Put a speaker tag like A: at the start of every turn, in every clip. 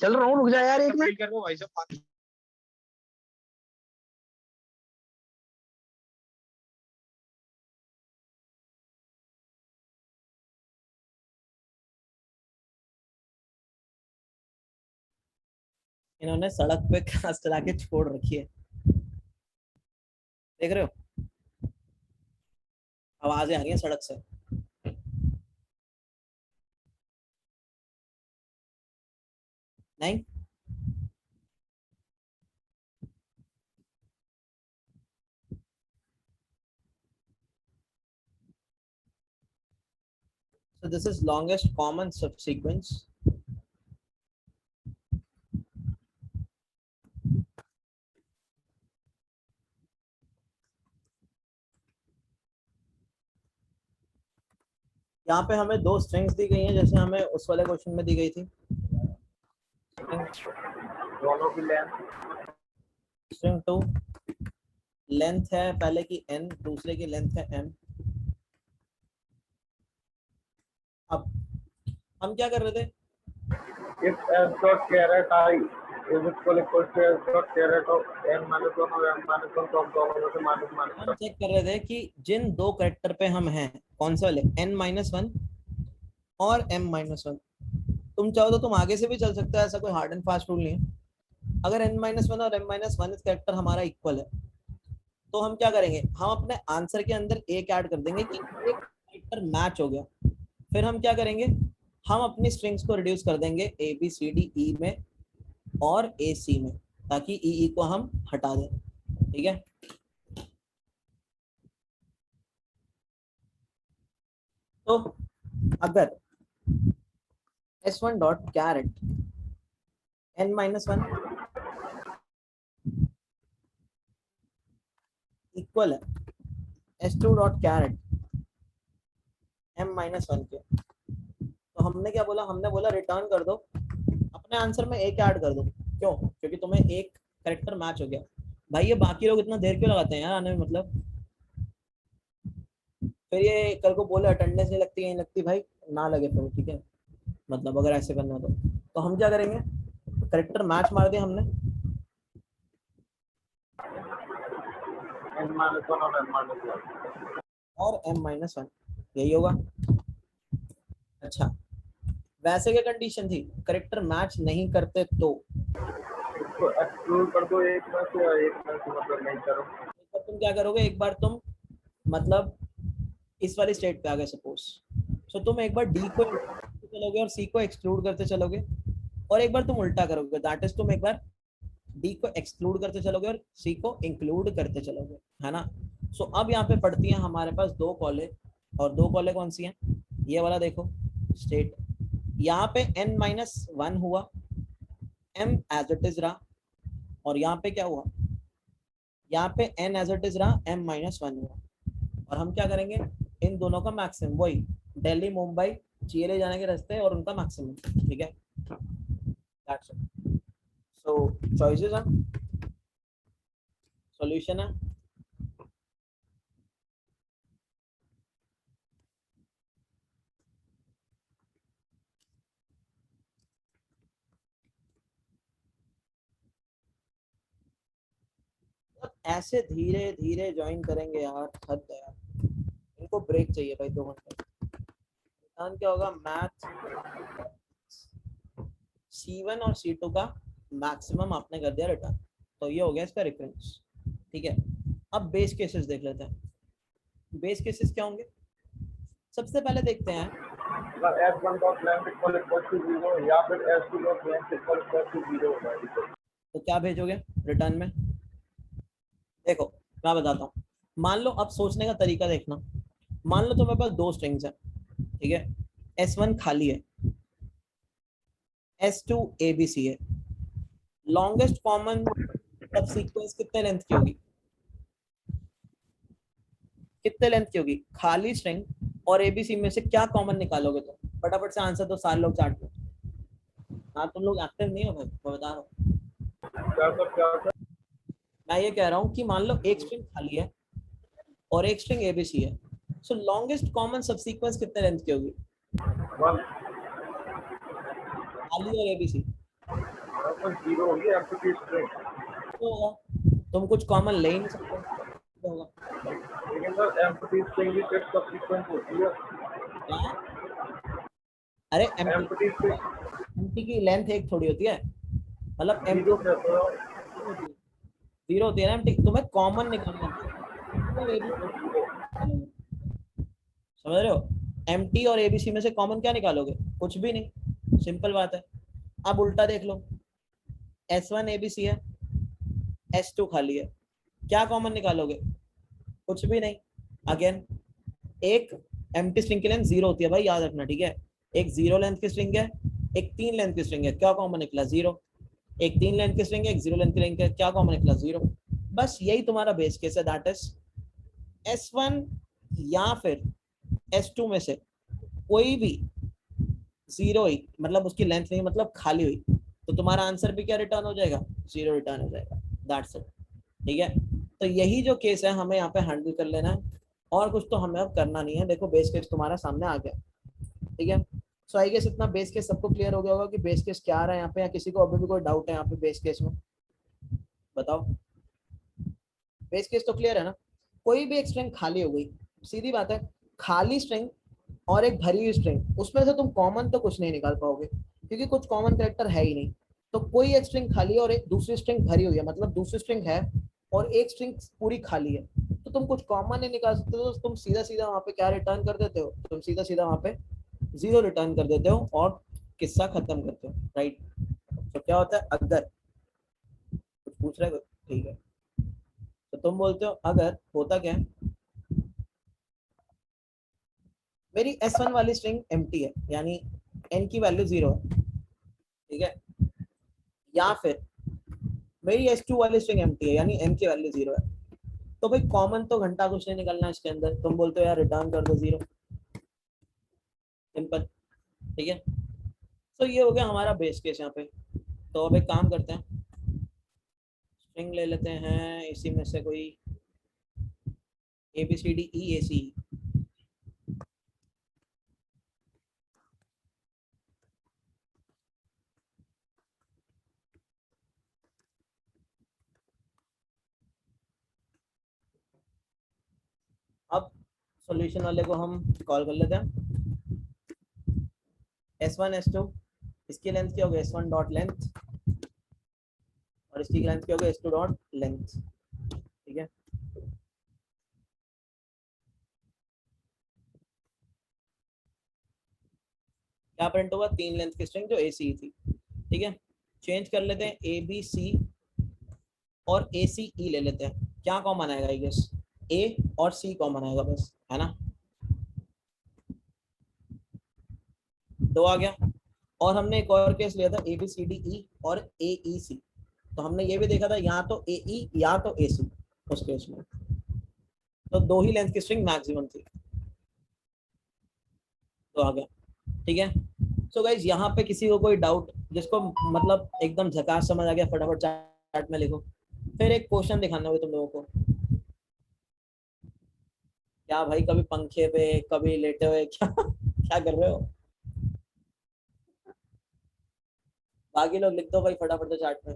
A: चल रहा हूँ, रुक जा यार एक मिनट।
B: कर रहा हूँ भाई साहब।
C: इन्होंने सड़क पे घास चला के छोड़ रखी है, देख रहे हो, आवाजें आ रही हैं सड़क से। नहीं, so this is longest common subsequence. यहाँ पे हमें दो स्ट्रिंग्स दी गई हैं जैसे हमें उस वाले क्वेश्चन में दी गई थी।
B: दोनों की लेंथ,
C: स्ट्रिंग 2 लेंथ है पहले की n, दूसरे की लेंथ है m। अब हम क्या कर रहे थे,
B: if s dot caret I is equal to s dot caret of n minus 1 और m minus 1 तो हम दोनों में से माइनस
C: हम
B: माइनस
C: चेक कर रहे थे कि जिन दो कैरेक्टर पे हम हैं कौन से वाले, n-1 और m-1। तुम चाहो तो तुम आगे से भी चल सकते हो, ऐसा कोई हार्ड एंड फास्ट रूल नहीं है। अगर n-1 और m-1 कैरेक्टर हमारा इक्वल है तो हम क्या करेंगे, हम अपने आंसर के अंदर एक ऐड कर देंगे कि एक कैरेक्टर मैच हो गया। फिर हम क्या करेंगे, हम अपनी स्ट्रिंग्स को रिड्यूस कर देंगे ए बी सी डी ई में और ए सी में, ताकि ई को हम हटा दें। ठीक है, तो अगर s1 dot carat n-1 equal है s2 डॉट कैरेट m-1 के, तो हमने क्या बोला, हमने बोला रिटर्न कर दो, अपने आंसर में एक ऐड कर दो। क्यों? क्योंकि तुम्हें एक कैरेक्टर मैच हो गया। भाई ये बाकी लोग इतना देर क्यों लगाते हैं यार आने में, मतलब फिर ये कल को बोले अटेंडेंस नहीं लगती, नहीं लगती, भाई ना लगे फिर, ठीक है, मतलब अगर ऐसे करना तो हम क्या करेंगे, कैरेक्टर मैच मार दिया हमने
B: n minus 1 और m minus 1
C: और m-1, यही होगा। अच्छा, वैसे क्या कंडीशन थी, कैरेक्टर मैच नहीं करते तो
B: इसको एक्सक्लूड कर दो एक में से, मतलब नहीं करो।
C: तो तुम क्या करोगे, एक बार तुम मतलब इस वाली स्टेट पे आ गए सपोज, तो तुम एक बार डी को चलोगे और सी को एक्सक्लूड करते चलोगे, और एक बार तुम उल्टा करोगे, दैट इज तुम एक बार डी को एक्सक्लूड करते चलोगे और सी को इंक्लूड करते चलोगे, है ना। सो अब यहाँ पे पड़ती हैं हमारे पास दो कॉले, और दो कॉले कौन सी हैं, ये वाला देखो स्टेट, यहाँ पे n-1 हुआ, m एज इट इज रहा, और यहाँ पे क्या हुआ, यहाँ पे n एज इट इज रहा, m-1 हुआ। और हम क्या करेंगे, इन दोनों का मैक्सिमम, वही दिल्ली मुंबई चीरे जाने के रास्ते और उनका मैक्सिमम, ठीक है, दैट्स इट। सो चॉइसेस हैं, सॉल्यूशन है, ऐसे धीरे धीरे ज्वाइन करेंगे यार, हद है यार, इनको ब्रेक चाहिए भाई 2 घंटे। रिटर्न क्या होगा, मैथ C1 और C2 का मैक्सिमम आपने कर दिया रिटर्न, तो ये हो गया इसका रिफरेंस। ठीक है, अब बेस केसेस देख लेते हैं। बेस केसेस क्या होंगे, सबसे पहले देखते हैं,
B: s1 dot length equal to 0 या फिर s2 dot length equal to 0 होगा।
C: तो क्या भेजोगे रिटर्न में, देखो मैं बताता हूँ। मान लो, अब सोचने का तरीका देखना, मान लो तुम्हारे पास दो स्ट्रिंग्स है, ठीक है, s1 खाली है, s2 abc है, लॉन्गेस्ट कॉमन सबसीक्वेंस कितने लेंथ की होगी, कितने लेंथ की होगी, खाली स्ट्रिंग और एबीसी में से क्या कॉमन निकालोगे तुम, फटाफट से आंसर दो, सारे लोग चार्ट में। हाँ तुम लोग एक्टिव नहीं हो भाई, मैं बता रहा हूँ।
B: क्या
C: मैं ये कह रहा हूँ कि मान लो एक स्ट्रिंग खाली है और एक स्ट्रिंग एबीसी है, सो लॉन्गेस्ट कॉमन सबसीक्वेंस कितने लेंथ की होगी, खाली और एबीसी,
B: पर जीरो होगी एम्प्टी स्ट्रिंग।
C: तो तुम कुछ कॉमन ले ही नहीं सकते, क्या होगा?
B: लेकिन सर एम्प्टी स्ट्रिंग भी टेस्ट सब्सीक्वेंट होती है।
C: क्या? अरे एम्प्टी,
B: एम्प्टी स्ट्रिंग
C: एम्प्टी की लेंथ एक थोड़ी होती है, मतलब एम्प्टी
B: जीरो कहते हो।
C: होती है, जीरो होती है ना एम्प्टी। तुम्हें कॉमन निकालना है, MT और ABC समझ रहे हो? एमटी और एबीसी में से कॉमन क्या निकालोगे? कुछ भी नहीं, सिंपल बात है। अब उल्टा देख लो, S1 एबीसी है, S2 खाली है, क्या कॉमन निकालोगे? कुछ भी नहीं। अगेन, एक एम्प्टी स्ट्रिंग की लेंथ जीरो होती है भाई, याद रखना, ठीक है? एक जीरो लेंथ की स्ट्रिंग है, एक तीन लेंथ की स्ट्रिंग है, क्या कॉमन निकला? जीरो। एक तीन लेंथ की स्ट्रिंग है, एक जीरो लेंथ की स्ट्रिंग है, क्या कॉमन निकला? जीरो। बस यही तुम्हारा बेस केस है, दैट इज S1 या फिर S2 में से कोई भी जीरो ही, मतलब उसकी लेंथ नहीं, मतलब खाली हुई, तो तुम्हारा आंसर भी क्या रिटर्न हो जाएगा? जीरो रिटर्न हो जाएगा, दैट्स इट। ठीक है, तो यही जो केस है हमें यहाँ पे हैंडल कर लेना है, और कुछ तो हमें अब करना नहीं है। देखो बेस केस तुम्हारा सामने आ गया, ठीक है? सो आई गेस इतना बेस केस सबको क्लियर हो गया होगा कि बेस केस क्या आ रहा है यहाँ पे, या किसी को अभी भी कोई डाउट है यहाँ पे बेस केस में? बताओ। बेस केस तो क्लियर है ना? कोई भी एक स्ट्रिंग खाली हो गई, सीधी बात है, खाली स्ट्रिंग और एक भरी हुई स्ट्रिंग, उसमें से तुम कॉमन तो कुछ नहीं निकाल पाओगे, क्योंकि कुछ कॉमन कैरेक्टर है ही नहीं। तो कोई एक स्ट्रिंग खाली है और एक दूसरी स्ट्रिंग भरी हुई है, मतलब दूसरी स्ट्रिंग है और एक स्ट्रिंग पूरी खाली है, तो तुम कुछ कॉमन नहीं निकाल सकते, तो तुम सीधा सीधा वहां पे क्या रिटर्न कर देते हो? तुम सीधा सीधा वहां पे जीरो रिटर्न कर देते हो और किस्सा खत्म करते हो, राइट? तो क्या होता है, अगर कुछ पूछ रहे हो, ठीक है, तो तुम बोलते हो अगर होता क्या है, मेरी S1 वाली स्ट्रिंग एम्प्टी है, यानी n की वैल्यू जीरो है, ठीक है? या फिर मेरी S2 वाली स्ट्रिंग एम्प्टी है, यानी m की वैल्यू जीरो है, तो भाई कॉमन तो घंटा कुछ नहीं निकलना है इसके अंदर, तुम बोलते हो यार रिटर्न कर दो जीरो, सिंपल, ठीक है? तो ये हो गया हमारा बेस केस यहाँ पे। तो अब एक काम करते हैं, स्ट्रिंग ले लेते हैं इसी में से कोई ABCDEAC। अब सॉल्यूशन वाले को हम कॉल कर लेते हैं, S1 S2, इसकी लेंथ क्या होगी? S1 डॉट लेंथ, और इसकी लेंथ क्या होगी? S2 डॉट लेंथ, ठीक है? क्या प्रिंट होगा? तीन लेंथ की स्ट्रिंग जो AC थी, ठीक है? चेंज कर लेते हैं, ABC और ACE ले लेते हैं, क्या कॉमन आएगा? आई गेस A और C कॉमन आएगा बस, है ना? दो आ गया। और हमने एक और केस लिया था ABCDE और AEC, तो हमने ये भी देखा था या तो AE या तो AC, उस केस में तो दो ही लेंथ की स्ट्रिंग मैक्सिमम थी, तो आ गया, ठीक है? सो गाइज यहाँ पे किसी को कोई डाउट, जिसको मतलब एकदम झकास समझ आ गया, फटाफट चैट में लिखो। फिर एक क्वेश्चन दिखाना होगा तुम लोगों को, क्या भाई कभी पंखे पे कभी लेटे हुए क्या क्या कर रहे हो? बाकी लोग लिख दो भाई फटाफट से चैट में।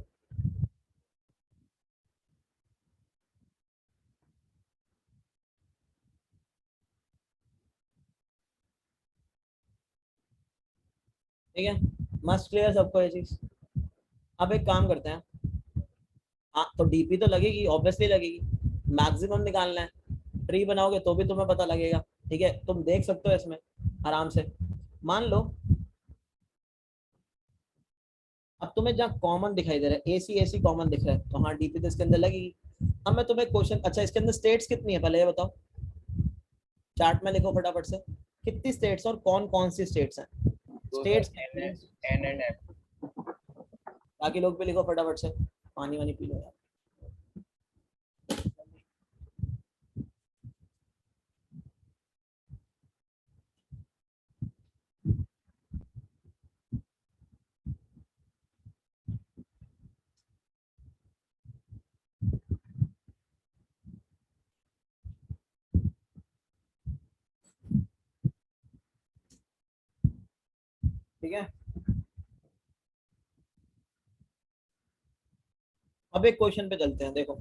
C: ठीक है, मस्ट क्लियर सबको ये चीज। अब एक काम करते हैं, हाँ तो डीपी तो लगेगी, ऑब्वियसली लगेगी, मैक्सिमम निकालना है, ट्री बनाओगे तो भी तुम्हें पता लगेगा, ठीक है? तुम देख सकते हो इसमें आराम से। मान लो अब तुम्हें जहाँ कॉमन दिखाई दे रहा है, एसी एसी कॉमन दिख रहा है, तो हाँ डीपी तो इसके अंदर लगेगी। अब मैं तुम्हें क्वेश्चन, अच्छा इसके अंदर स्टेट्स कितनी है पहले ये बताओ, चार्ट में लिखो फटाफट से, कितनी स्टेट्स और कौन कौन सी स्टेट्स हैं?
B: तो
C: states
B: sir N and M।
C: बाकी लोग भी लिखो फटाफट से, पानी वानी पी लो यार। ठीक है, अब एक क्वेश्चन पे चलते हैं। देखो,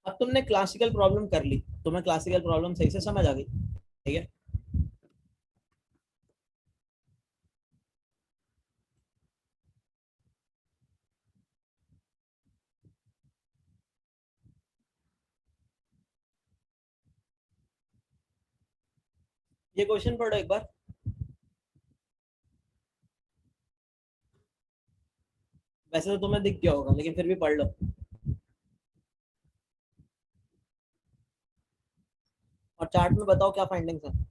C: अब तुमने क्लासिकल प्रॉब्लम कर ली, तुम्हें क्लासिकल प्रॉब्लम सही से समझ आ गई, ठीक है। ये क्वेश्चन पढ़ो एक बार। वैसे तो तुम्हें दिख गया होगा, लेकिन फिर भी पढ़ लो। और चार्ट में बताओ क्या फाइंडिंग्स है।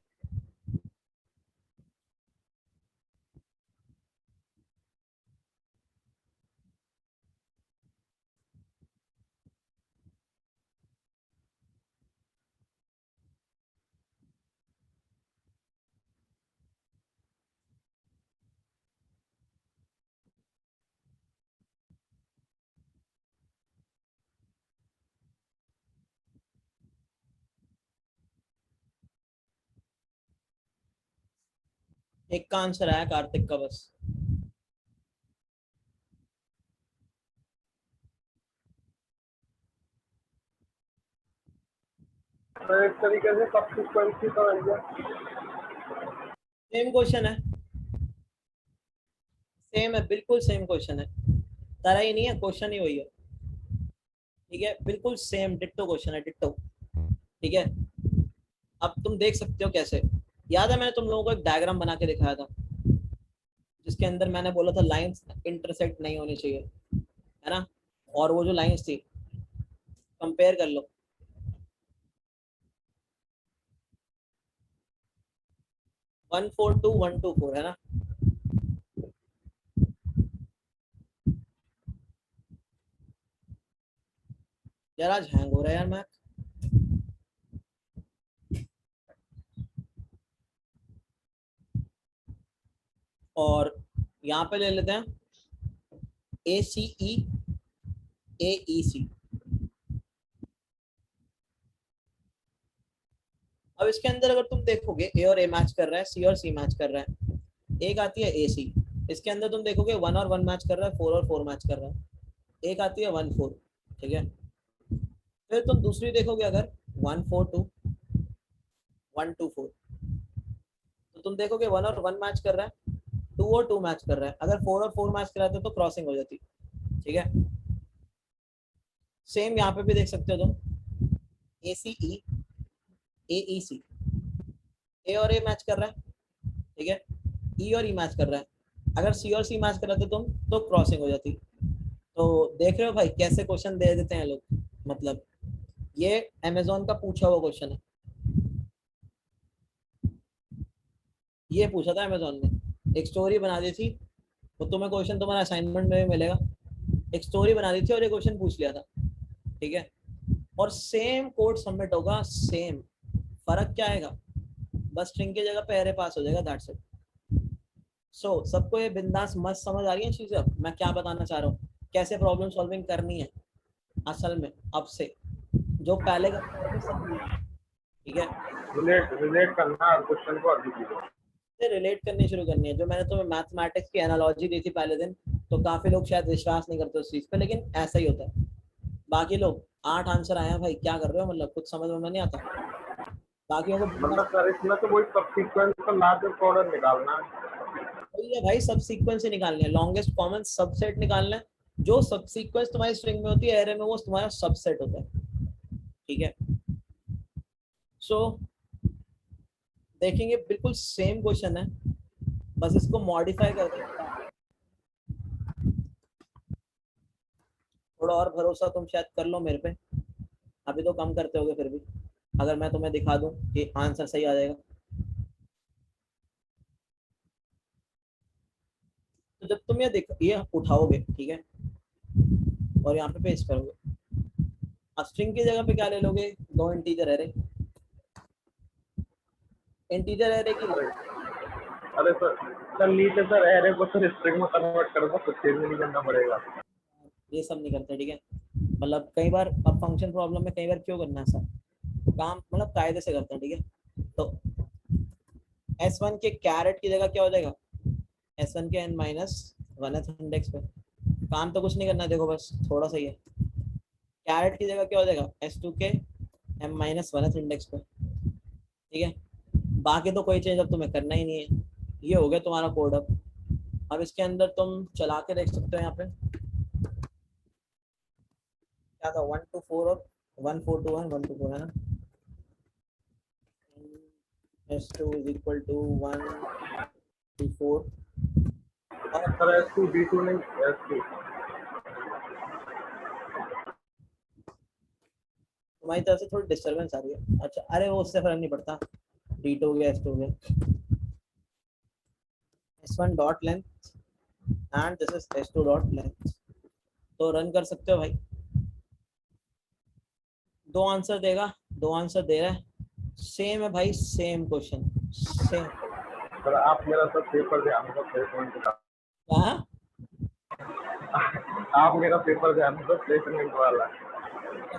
C: एक का आंसर आया, कार्तिक का बस।
B: तो एक तरीके से सब्सिक्वेंसी तो बन गया।
C: सेम क्वेश्चन है, सेम है, बिल्कुल सेम क्वेश्चन है। तरह ही नहीं है, क्वेश्चन ही वही है। ठीक है, बिल्कुल सेम डिट्टो क्वेश्चन है, डिट्टो। ठीक है, अब तुम देख सकते हो कैसे। याद है मैंने तुम लोगों को एक डायग्राम बना के दिखाया था, जिसके अंदर मैंने बोला था लाइंस इंटरसेक्ट नहीं होनी चाहिए, है ना। और वो जो लाइंस थी, कंपेयर कर लो। 142 124 है ना। यार आज हैंग हो रहा है यार मैक। और यहाँ पे ले लेते हैं ACE AEC। अब इसके अंदर अगर तुम देखोगे A और A मैच कर रहा है, C और C मैच कर रहा है, एक आती है AC। इसके अंदर तुम देखोगे 1 और 1 मैच कर रहा है, 4 और 4 मैच कर रहा है, एक आती है 1 4। ठीक है, फिर तुम दूसरी देखोगे अगर 1 4 2 1 2 4, तो तुम देखोगे 1 और 1 मैच कर रहा है, 2 और 2 मैच कर रहा है। अगर 4 और 4 मैच कराते तो क्रॉसिंग हो जाती। ठीक है, सेम यहाँ पे भी देख सकते हो तुम, ACE AEC, A और A मैच कर रहा है, ठीक है, E और E मैच कर रहा है। अगर C और C मैच कराते तुम तो क्रॉसिंग हो जाती। तो देख रहे हो भाई कैसे क्वेश्चन दे देते हैं लोग। मतलब ये अमेजोन का पूछा हुआ क्वेश्चन है, ये पूछा था अमेजोन ने, एक स्टोरी बना दी थी। तो तुम्हें क्वेश्चन तुम्हारा असाइनमेंट में भी मिलेगा। एक स्टोरी बना दी थी और ये क्वेश्चन पूछ लिया था। ठीक है, और सेम कोड सबमिट होगा, सेम। फर्क क्या आएगा, बस स्ट्रिंग की जगह पे एरे पास हो जाएगा, दैट्स इट। सो सबको ये बिंदास मस्त समझ आ रही है चीजें। अब मैं क्या बताना चाह रहा हूँ, कैसे प्रॉब्लम सॉल्विंग करनी है असल में अब से, जो पहले करते थे सब भूल गए। ठीक है,
B: रिलेट रिलेट करना हर क्वेश्चन को अभी की।
C: रिलेट करनी शुरू करनी है। जो मैंने तुम्हें मैथमेटिक्स की एनालॉजी दी थी पहले दिन, तो काफी लोग शायद विश्वास नहीं करते उस चीज पे, लेकिन ऐसा ही होता है। बाकी लोग 8 आंसर आए हैं भाई, क्या कर रहे हो, मतलब कुछ समझ में नहीं आता। बाकियों को
B: मतलब सर इसमें तो वही सब्सिक्वेंस का लार्ज ऑर्डर निकालना है।
C: वही है भाई, सब सीक्वेंस ही निकालने हैं, लॉन्गेस्ट कॉमन सबसेट निकालना है। जो सब सीक्वेंस तुम्हारी स्ट्रिंग में होती है, एरे में, वो तुम्हारा सबसेट होता है। ठीक है, सो देखेंगे, बिल्कुल सेम क्वेश्चन है, बस इसको मॉडिफाई कर दें। थोड़ा और भरोसा तुम शायद कर लो मेरे पे, अभी तो कम करते होगे फिर भी। अगर मैं तुम्हें दिखा दूं कि आंसर सही आ जाएगा, तो जब तुम ये उठाओगे, ठीक है, और यहाँ पे पेस्ट करोगे, अब स्ट्रिंग की जगह पे क्या ले लोगे, दो इंटीजर एरे। इंटीजर एरे की
B: अरे अरे सर, सर नीचे सर एरे को सर स्ट्रिंग में कन्वर्ट करोगे तो चेंज नहीं करना पड़ेगा।
C: ये सब नहीं करते। ठीक है, मतलब कई बार अब फंक्शन प्रॉब्लम में कई बार क्यों करना है सर, काम मतलब कायदे से करते हैं। ठीक है, तो S1 के कैरेट की जगह क्या हो जाएगा, S1 के n माइनस 1th इंडेक्स पे काम तो कुछ नहीं करना है, देखो बस थोड़ा सा ही है। कैरेट की जगह क्या हो जाएगा, S2 के m माइनस 1th इंडेक्स पे, ठीक है। बाकी तो कोई चेंज अब तुम्हें करना ही नहीं है। ये हो गया तुम्हारा कोड। अब इसके अंदर तुम चला के देख सकते हो, यहाँ पे क्या था, 1 to 4 और 1 4 to 1 1 to 4 है ना। S2 is equal to 1 to 4 और
B: सर S2 D2 नहीं, S2।
C: तुम्हारी तरफ से थोड़ी डिस्टरबेंस आ रही है। अच्छा, अरे वो उससे फर्क नहीं पड़ता, D2 हो गया S2 हो गया। S1 dot length and this is S2 dot length. तो रन कर सकते हो भाई। दो आंसर देगा, दो आंसर दे रहा है, सेम है भाई, सेम क्वेश्चन सेम।
B: सर आप मेरा सब पेपर ध्यान से प्लेसमेंट का,
C: हाँ
B: आप मेरा पेपर ध्यान से प्लेसमेंट वाला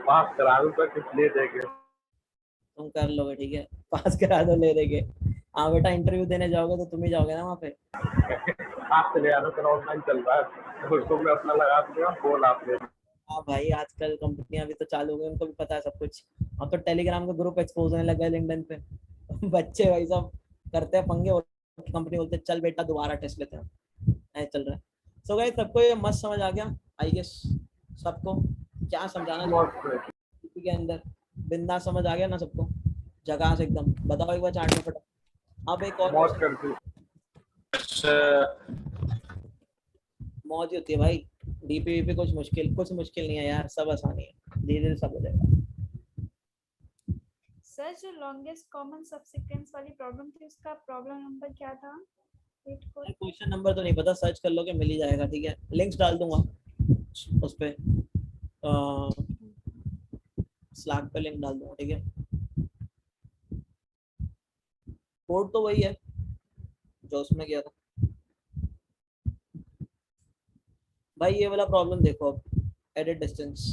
B: पास करा दो तो कुछ ले देंगे।
C: तुम कर लोगे, ठीक है, पास करा दो, ले देंगे। हाँ बेटा, इंटरव्यू देने जाओगे तो तुम ही जाओगे ना वहाँ पे।
B: आप चले आना सर, ऑनलाइन चल रहा है, उसको मैं अपना लगा दूंगा, बोल आप ले।
C: हाँ भाई, आजकल कंपनियां भी तो चालू हो गई, उनको भी पता है सब कुछ। अब तो टेलीग्राम का ग्रुप एक्सपोज होने लगा है लिंक्डइन पे। बच्चे भाई सब करते हैं पंगे, और कंपनी बोलते हैं चल बेटा दोबारा टेस्ट लेते हैं। ऐसे चल रहा है। सो गाइस, सबको ये मस्त समझ आ गया आई गेस। सबको क्या समझाना चाहिए के अंदर, बिंदास समझ आ गया ना सबको, जगह से एकदम। बताओ एक बार चार्ट में फटा। अब एक और
B: मौज करती
C: मौज ही होती है भाई। डीपीवीपी कुछ मुश्किल नहीं है यार, सब आसानी है, धीरे धीरे सब हो जाएगा।
A: सर जो लॉन्गेस्ट कॉमन सबसीक्वेंस वाली प्रॉब्लम थी उसका प्रॉब्लम नंबर क्या था?
C: क्वेश्चन नंबर तो नहीं पता, सर्च कर लोगे मिल ही जाएगा, ठीक है। लिंक्स डाल दूंगा उस पे, स्लैक पे लिंक डाल दूंगा, ठीक है। कोड तो वही है जो उसमें किया था भाई। ये वाला प्रॉब्लम देखो अब, एडिट डिस्टेंस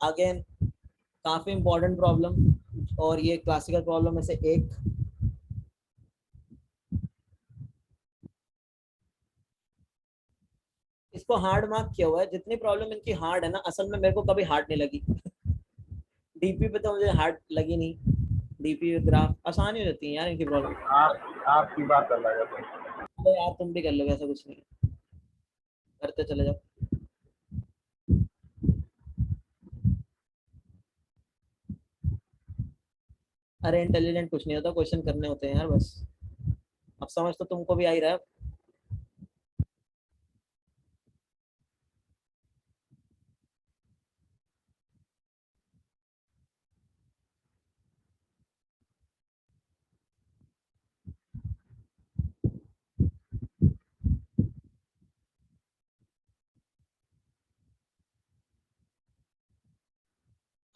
C: अगेन, काफी इंपॉर्टेंट प्रॉब्लम, और ये क्लासिकल प्रॉब्लम में से एक। इसको हार्ड मार्क किया हुआ है, जितनी प्रॉब्लम इनकी हार्ड है ना, असल में मेरे को कभी हार्ड नहीं लगी। डीपी पे तो मुझे हार्ड लगी नहीं। डीपी ग्राफ आसान ही रहती है यार इनकी प्रॉब्लम।
B: आपकी बात अलग है सर।
C: अरे यार तुम भी कर लोगे, ऐसा कुछ नहीं है, करते चले जाओ। अरे इंटेलिजेंट कुछ नहीं होता, क्वेश्चन करने होते हैं यार बस। अब समझ तो तुमको भी आ ही रहा है।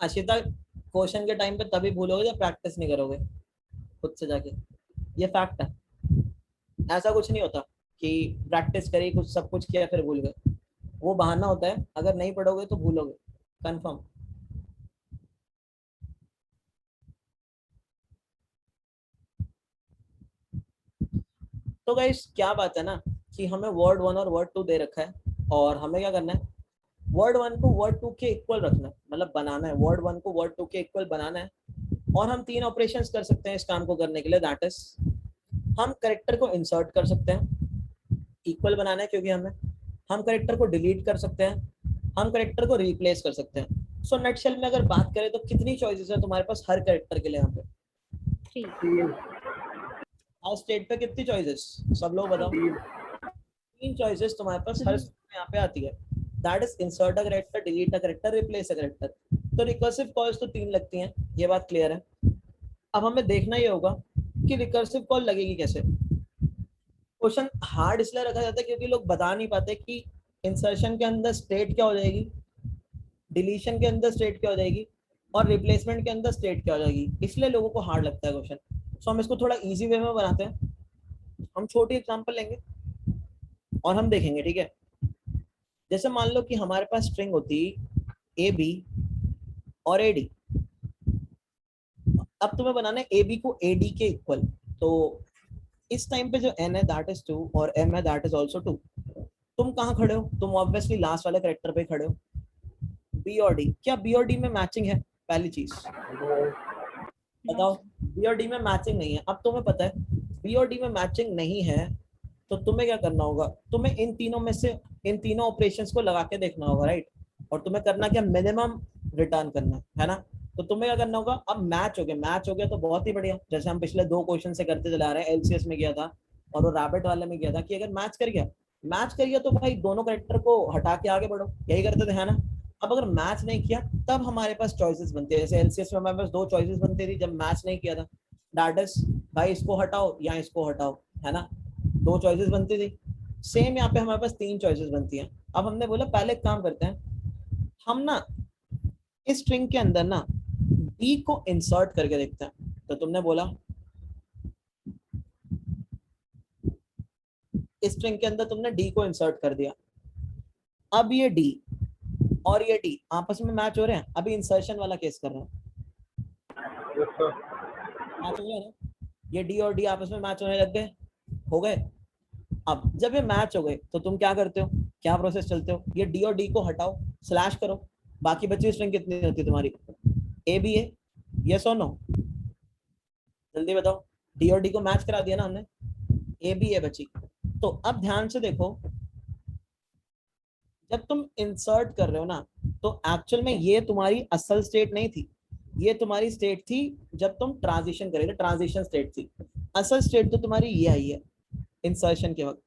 C: अशिता, क्वेश्चन के टाइम पे तभी भूलोगे जब प्रैक्टिस नहीं करोगे खुद से जाके, ये फैक्ट है। ऐसा कुछ नहीं होता कि प्रैक्टिस करी, कुछ सब कुछ किया फिर भूल गए, वो बहाना होता है। अगर नहीं पढ़ोगे तो भूलोगे कंफर्म। तो गाइस क्या बात है ना, कि हमें वर्ड 1 और वर्ड 2 दे रखा है, और हमें क्या करना है, वर्ड 1 को वर्ड 2 के इक्वल रखना है, मतलब बनाना है, वर्ड 1 को वर्ड 2 के इक्वल बनाना है। और हम 3 ऑपरेशंस कर सकते हैं इस काम को करने के लिए, दैट इज हम करेक्टर को इंसर्ट कर सकते हैं, इक्वल बनाना है क्योंकि हमें, हम करेक्टर को डिलीट कर सकते हैं, हम करेक्टर को रिप्लेस कर सकते हैं। सो नटशेल में अगर बात करें तो कितनी चॉइसेस है तुम्हारे पास हर करेक्टर के लिए यहाँ पे?
A: 3।
C: हर स्टेट पे कितनी चॉइसेस, सब लोग बताओ। 3 चॉइसेस तुम्हारे पास हर स्टेट में यहाँ पे आती है, that is insert a character, delete a character, replace a character. तो रिकर्सिव कॉल्स तो 3 लगती हैं, ये बात क्लियर है। अब हमें देखना ये होगा कि रिकर्सिव कॉल लगेगी कैसे। क्वेश्चन हार्ड इसलिए रखा जाता है क्योंकि लोग बता नहीं पाते कि इंसर्शन के अंदर स्टेट क्या हो जाएगी, डिलीशन के अंदर स्टेट क्या हो जाएगी, और रिप्लेसमेंट के अंदर स्टेट क्या हो जाएगी, इसलिए लोगों को हार्ड लगता है क्वेश्चन। सो हम इसको थोड़ा इजी वे में बनाते हैं। हम छोटी एग्जांपल लेंगे और हम देखेंगे, ठीक है। जैसे मान लो कि हमारे पास स्ट्रिंग होती ए बी और ए डी। अब तुम्हें बनाना है ए बी को ए डी के इक्वल। तो इस टाइम पे जो n है दैट इज 2 और m है दैट इज आल्सो 2। तुम कहाँ खड़े हो? तुम ऑब्वियसली लास्ट वाले करेक्टर पे खड़े हो। बी और डी, क्या बी और डी में मैचिंग है? पहली चीज बताओ, बी और डी में मैचिंग नहीं है। अब तुम्हें पता है बी और डी में मैचिंग नहीं है, तो तुम्हें क्या करना होगा? तुम्हें इन तीनों में से इन तीनों ऑपरेशंस को लगा के देखना होगा, राइट? और तुम्हें करना क्या? मिनिमम रिटर्न करना है ना? तो तुम्हें क्या करना होगा? अब मैच हो गया, मैच हो गया तो बहुत ही बढ़िया, जैसे हम पिछले 2 क्वेश्चन से करते चला रहे हैं। एलसीएस में किया था और वो रैबिट वाले में किया था कि अगर मैच कर गया, मैच कर गया तो भाई दोनों कैरेक्टर को हटा के आगे बढ़ो, यही करते थे, है ना? अब अगर मैच नहीं किया तब हमारे पास चॉइसेस बनती है। जैसे एलसीएस में हमारे पास 2 चॉइसेस बनती थी जब मैच नहीं किया था, दैट इज भाई इसको हटाओ या इसको हटाओ, है ना? 2 चॉइसेस बनती थी। सेम यहाँ पे हमारे पास 3 चॉइसेस बनती हैं। अब हमने बोला पहले एक काम करते हैं, हम ना इस स्ट्रिंग के अंदर ना डी को इंसर्ट करके देखते हैं। तो तुमने बोला इस स्ट्रिंग के अंदर तुमने डी को इंसर्ट कर दिया। अब ये डी और ये डी आपस में मैच हो रहे हैं। अभी इंसर्शन वाला केस कर रहे हैं,
B: yes sir,
C: मैच हो गया ना? ये डी और डी आपस में मैच होने लग गए, हो गए। अब जब ये मैच हो गए तो तुम क्या करते हो? क्या प्रोसेस चलते हो? ये डी और डी को हटाओ, स्लैश करो, बाकी बची हुई स्ट्रिंग कितनी होती है तुम्हारी? ए बी है, यस और नो? जल्दी बताओ। डी और डी को मैच करा दिया ना हमने, ए बी ए बची। तो अब ध्यान से देखो, जब तुम इंसर्ट कर रहे हो ना, तो एक्चुअल में ये तुम्हारी असल स्टेट नहीं थी, ये तुम्हारी स्टेट थी जब तुम ट्रांजिशन कर रहे थे, ट्रांजिशन स्टेट थी। असल स्टेट तो तुम्हारी ये आई है इंसर्शन के वक्त।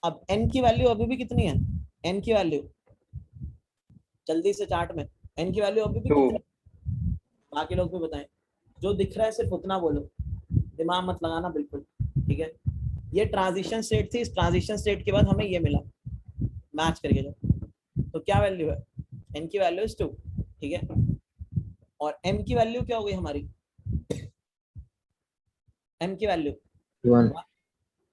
C: अब n की वैल्यू अभी भी कितनी है? n की वैल्यू जल्दी से चार्ट में, n की वैल्यू अभी भी
B: 2
C: कितनी है? बाकी लोग भी बताएं, जो दिख रहा है सिर्फ उतना बोलो, दिमाग मत लगाना बिल्कुल, ठीक है? ये ट्रांजिशन स्टेट थी, इस ट्रांजिशन स्टेट के बाद हमें ये मिला मैच करके जब, तो क्या वैल्यू है? n की वैल्यू इज 2, ठीक है? और m की वैल्यू क्या हो गई हमारी? m की वैल्यू
B: 1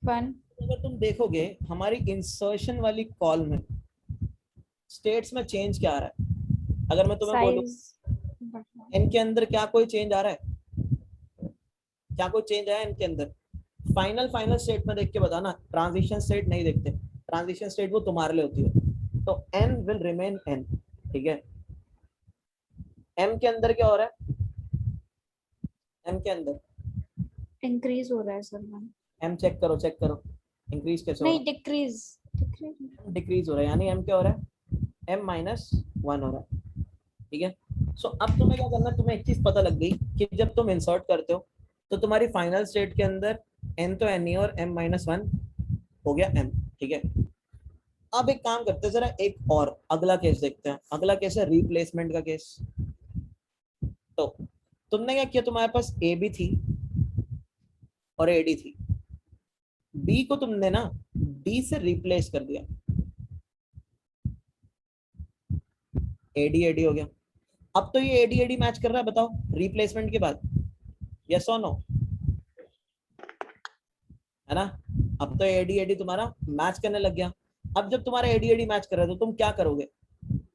A: 1
C: अगर तुम देखोगे हमारी इंसर्शन वाली कॉल में स्टेट्स में चेंज क्या आ रहा है? अगर मैं तुम्हें बोलूं
A: साइज
C: n के अंदर क्या कोई चेंज आ रहा है? क्या कोई चेंज आया n के अंदर? फाइनल स्टेट में देख के बताना, ट्रांजिशन स्टेट नहीं देखते, ट्रांजिशन स्टेट वो तुम्हारे लिए होती है। तो n विल रिमेन n, ठीक है? m के अंदर क्या हो रहा है? m के अंदर
A: इंक्रीज हो रहा है सर मैम,
C: m चेक करो, चेक करो, इंक्रीज कैसे हो
A: नहीं
C: रहा
A: डिक्रीज
C: है? डिक्रीज हो रहा है, यानी m क्या हो रहा है? m माइनस 1 हो रहा है, ठीक है? सो अब तुम्हें क्या करना है? तुम्हें एक चीज पता लग गई कि जब तुम इंसर्ट करते हो तो तुम्हारी फाइनल स्टेट के अंदर n तो n ही है और m माइनस 1 हो गया m, ठीक है? अब एक काम करते हैं, जरा एक और अगला केस देखते हैं। अगला केस है रिप्लेसमेंट का केस। तो तुमने क्या किया? तुम्हारे पास ए बी थी और ए डी थी, बी को तुमने ना डी से रिप्लेस कर दिया, एडी एडी हो गया। अब तो ये एडी एडी मैच कर रहा है, बताओ रिप्लेसमेंट के बाद, यस और नो? है ना? अब तो एडी एडी तुम्हारा मैच करने लग गया। अब जब तुम्हारा एडी एडी मैच कर रहा है तो तुम क्या करोगे?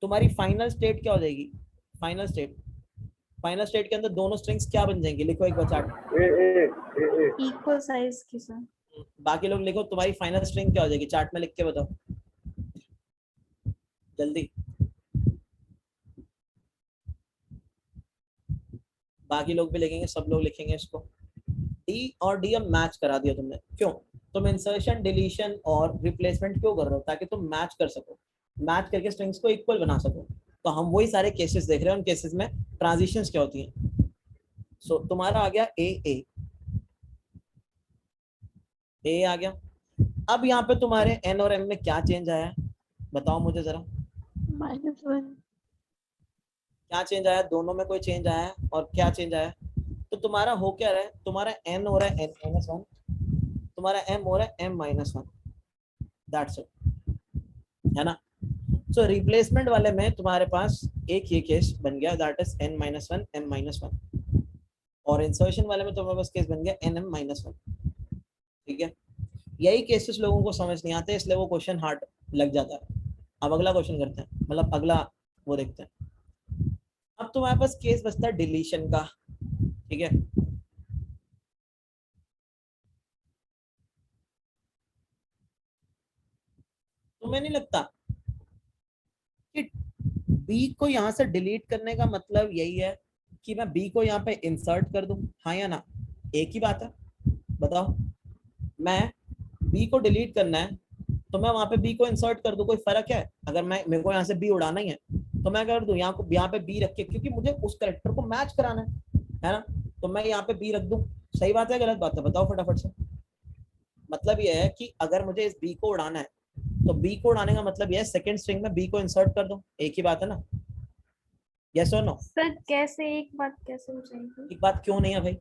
C: तुम्हारी फाइनल स्टेट क्या हो जाएगी? फाइनल स्टेट के अंदर दोनों स्ट्रिंग्स क्या बन जाएंगी? लिखो एक बार चार्ट।
B: ए
A: इक्वल साइज की सर,
C: बाकी लोग लिखो, तुम्हारी फाइनल स्ट्रिंग क्या हो जाएगी? चार्ट में लिख के बताओ जल्दी। बाकी लोग भी लिखेंगे, सब लोग लिखेंगे इसको। डी और डी अब मैच करा दिया तुमने, क्यों? तुम इंसर्शन, डिलीशन और रिप्लेसमेंट क्यों कर रहे हो? ताकि तुम मैच कर सको, मैच करके स्ट्रिंग्स को इक्वल बना सको। तो हम वही सारे केसेस देख रहे हैं, उन केसेस में ट्रांजिशंस क्या होती हैं। सो तुम्हारा आ गया ए आ गया। अब यहाँ पे तुम्हारे एन और एम में क्या चेंज आया है? बताओ मुझे जरा,
A: -1
C: क्या चेंज आया? दोनों में कोई चेंज आया है और क्या चेंज आया है? तो तुम्हारा हो क्या रहा है? तुम्हारा n हो रहा है n-1, तुम्हारा m हो रहा है m-1, दैट्स इट, है ना? सो रिप्लेसमेंट वाले में तुम्हारे पास एक ये केस बन गया, दैट इज n-1 m-1, और इंसर्शन वाले में तुम्हारे पास केस बन गया n-m-1, ठीक है? यही केसेस लोगों को समझ नहीं आते, इसलिए वो क्वेश्चन हार्ड लग जाता है। अब अगला क्वेश्चन करते हैं, मतलब अगला वो देखते हैं। अब तुम्हारे पास केस बचता है डिलीशन का, ठीक है? तुम्हें नहीं लगता कि बी को यहाँ से डिलीट करने का मतलब यही है कि मैं बी को यहाँ पे इंसर्ट कर दूं? हाँ या ना? एक ही बात है, बताओ। मैं बी को डिलीट करना है तो मैं वहां पे बी को इंसर्ट कर दूं, कोई फर्क है? अगर मैं मेरे को यहाँ से बी उड़ाना ही है तो मैं कर दूं यहाँ पे बी रख के, क्योंकि मुझे उस करेक्टर को मैच कराना है ना? तो मैं यहाँ पे बी रख दूं। सही बात है गलत बात है? बताओ फटाफट से। मतलब ये है कि अगर मुझे इस बी को उड़ाना है तो बी को उड़ाने का मतलब ये है सेकंड स्ट्रिंग में बी को इंसर्ट कर दो। एक ही बात है ना? यस और नो?
A: सर कैसे, एक बात कैसे हो जाएगी?
C: एक बात क्यों नहीं है भाई?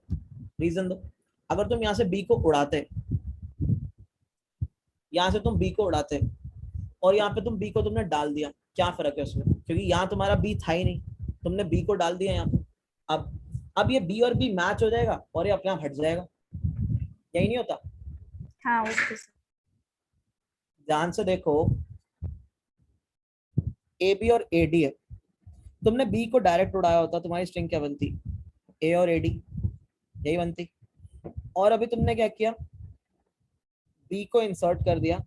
C: रीजन दो। अगर तुम यहाँ से बी को उड़ाते, यहाँ से तुम बी को उड़ाते और यहाँ पे तुम बी को तुमने डाल दिया, क्या फर्क है उसमें? क्योंकि यहाँ तुम्हारा बी था ही नहीं, तुमने बी को डाल दिया यहाँ पे। अब ये बी और बी मैच हो जाएगा और ये अपने आप हट जाएगा। यही नहीं होता?
A: हाँ ओके सर।
C: ध्यान से देखो, ए बी और ए डी है। तुमने बी को डायरेक्ट उड़ाया होता, तुम्हारी स्ट्रिंग क्या बनती? ए और ए डी, यही बनती। और अभी तुमने क्या किया? बी को इंसर्ट कर दिया,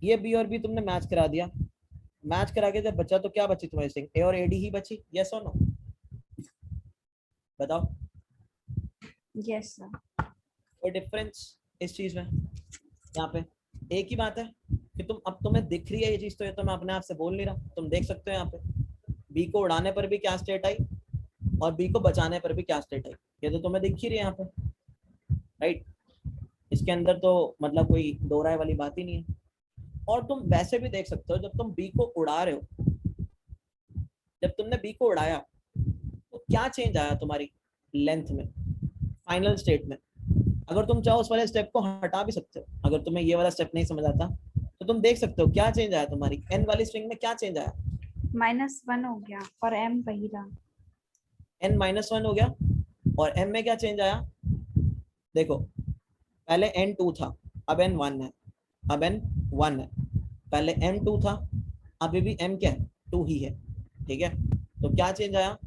C: ये बी और बी तुमने मैच करा दिया। मैच करा के जब बचा तो क्या बची तुम्हारी स्ट्रिंग? ए और ए डी ही बची। यस और नो? बताओ।
A: Yes sir.
C: कोई डिफरेंस इस चीज में? यहाँ पे एक ही बात है कि अब तुम्हें दिख रही है ये चीज, तो ये तो मैं अपने आप से बोल नहीं रहा, तुम देख सकते हो यहाँ पे बी को उड़ाने पर भी क्या स्टेट आई और बी को बचाने पर भी क्या स्टेट आई, ये तो तुम्हें दिख ही रही है यहाँ पे, राइट? इसके अंदर तो मतलब कोई दो राय वाली बात ही नहीं है। और तुम वैसे भी देख सकते हो, जब तुम बी को उड़ा रहे हो, जब तुमने बी को उड़ाया तो क्या चेंज आया तुम्हारी लेंथ में, फाइनल स्टेट में? अगर तुम चाहो उस वाले स्टेप को हटा भी सकते हो। अगर तुम्हें ये वाला स्टेप नहीं समझ आता तो तुम देख सकते हो क्या चेंज आया तुम्हारी एन वाली स्ट्रिंग में, क्या चेंज आया?
A: -1 हो गया और m वही रहा।
C: n -1 हो गया और m में क्या चेंज आया? देखो, पहले n2 था, अब n1 है, अब n1 है। पहले m2 था, अभी भी m क्या है? 2 ही है, ठीक है? तो क्या चेंज आया?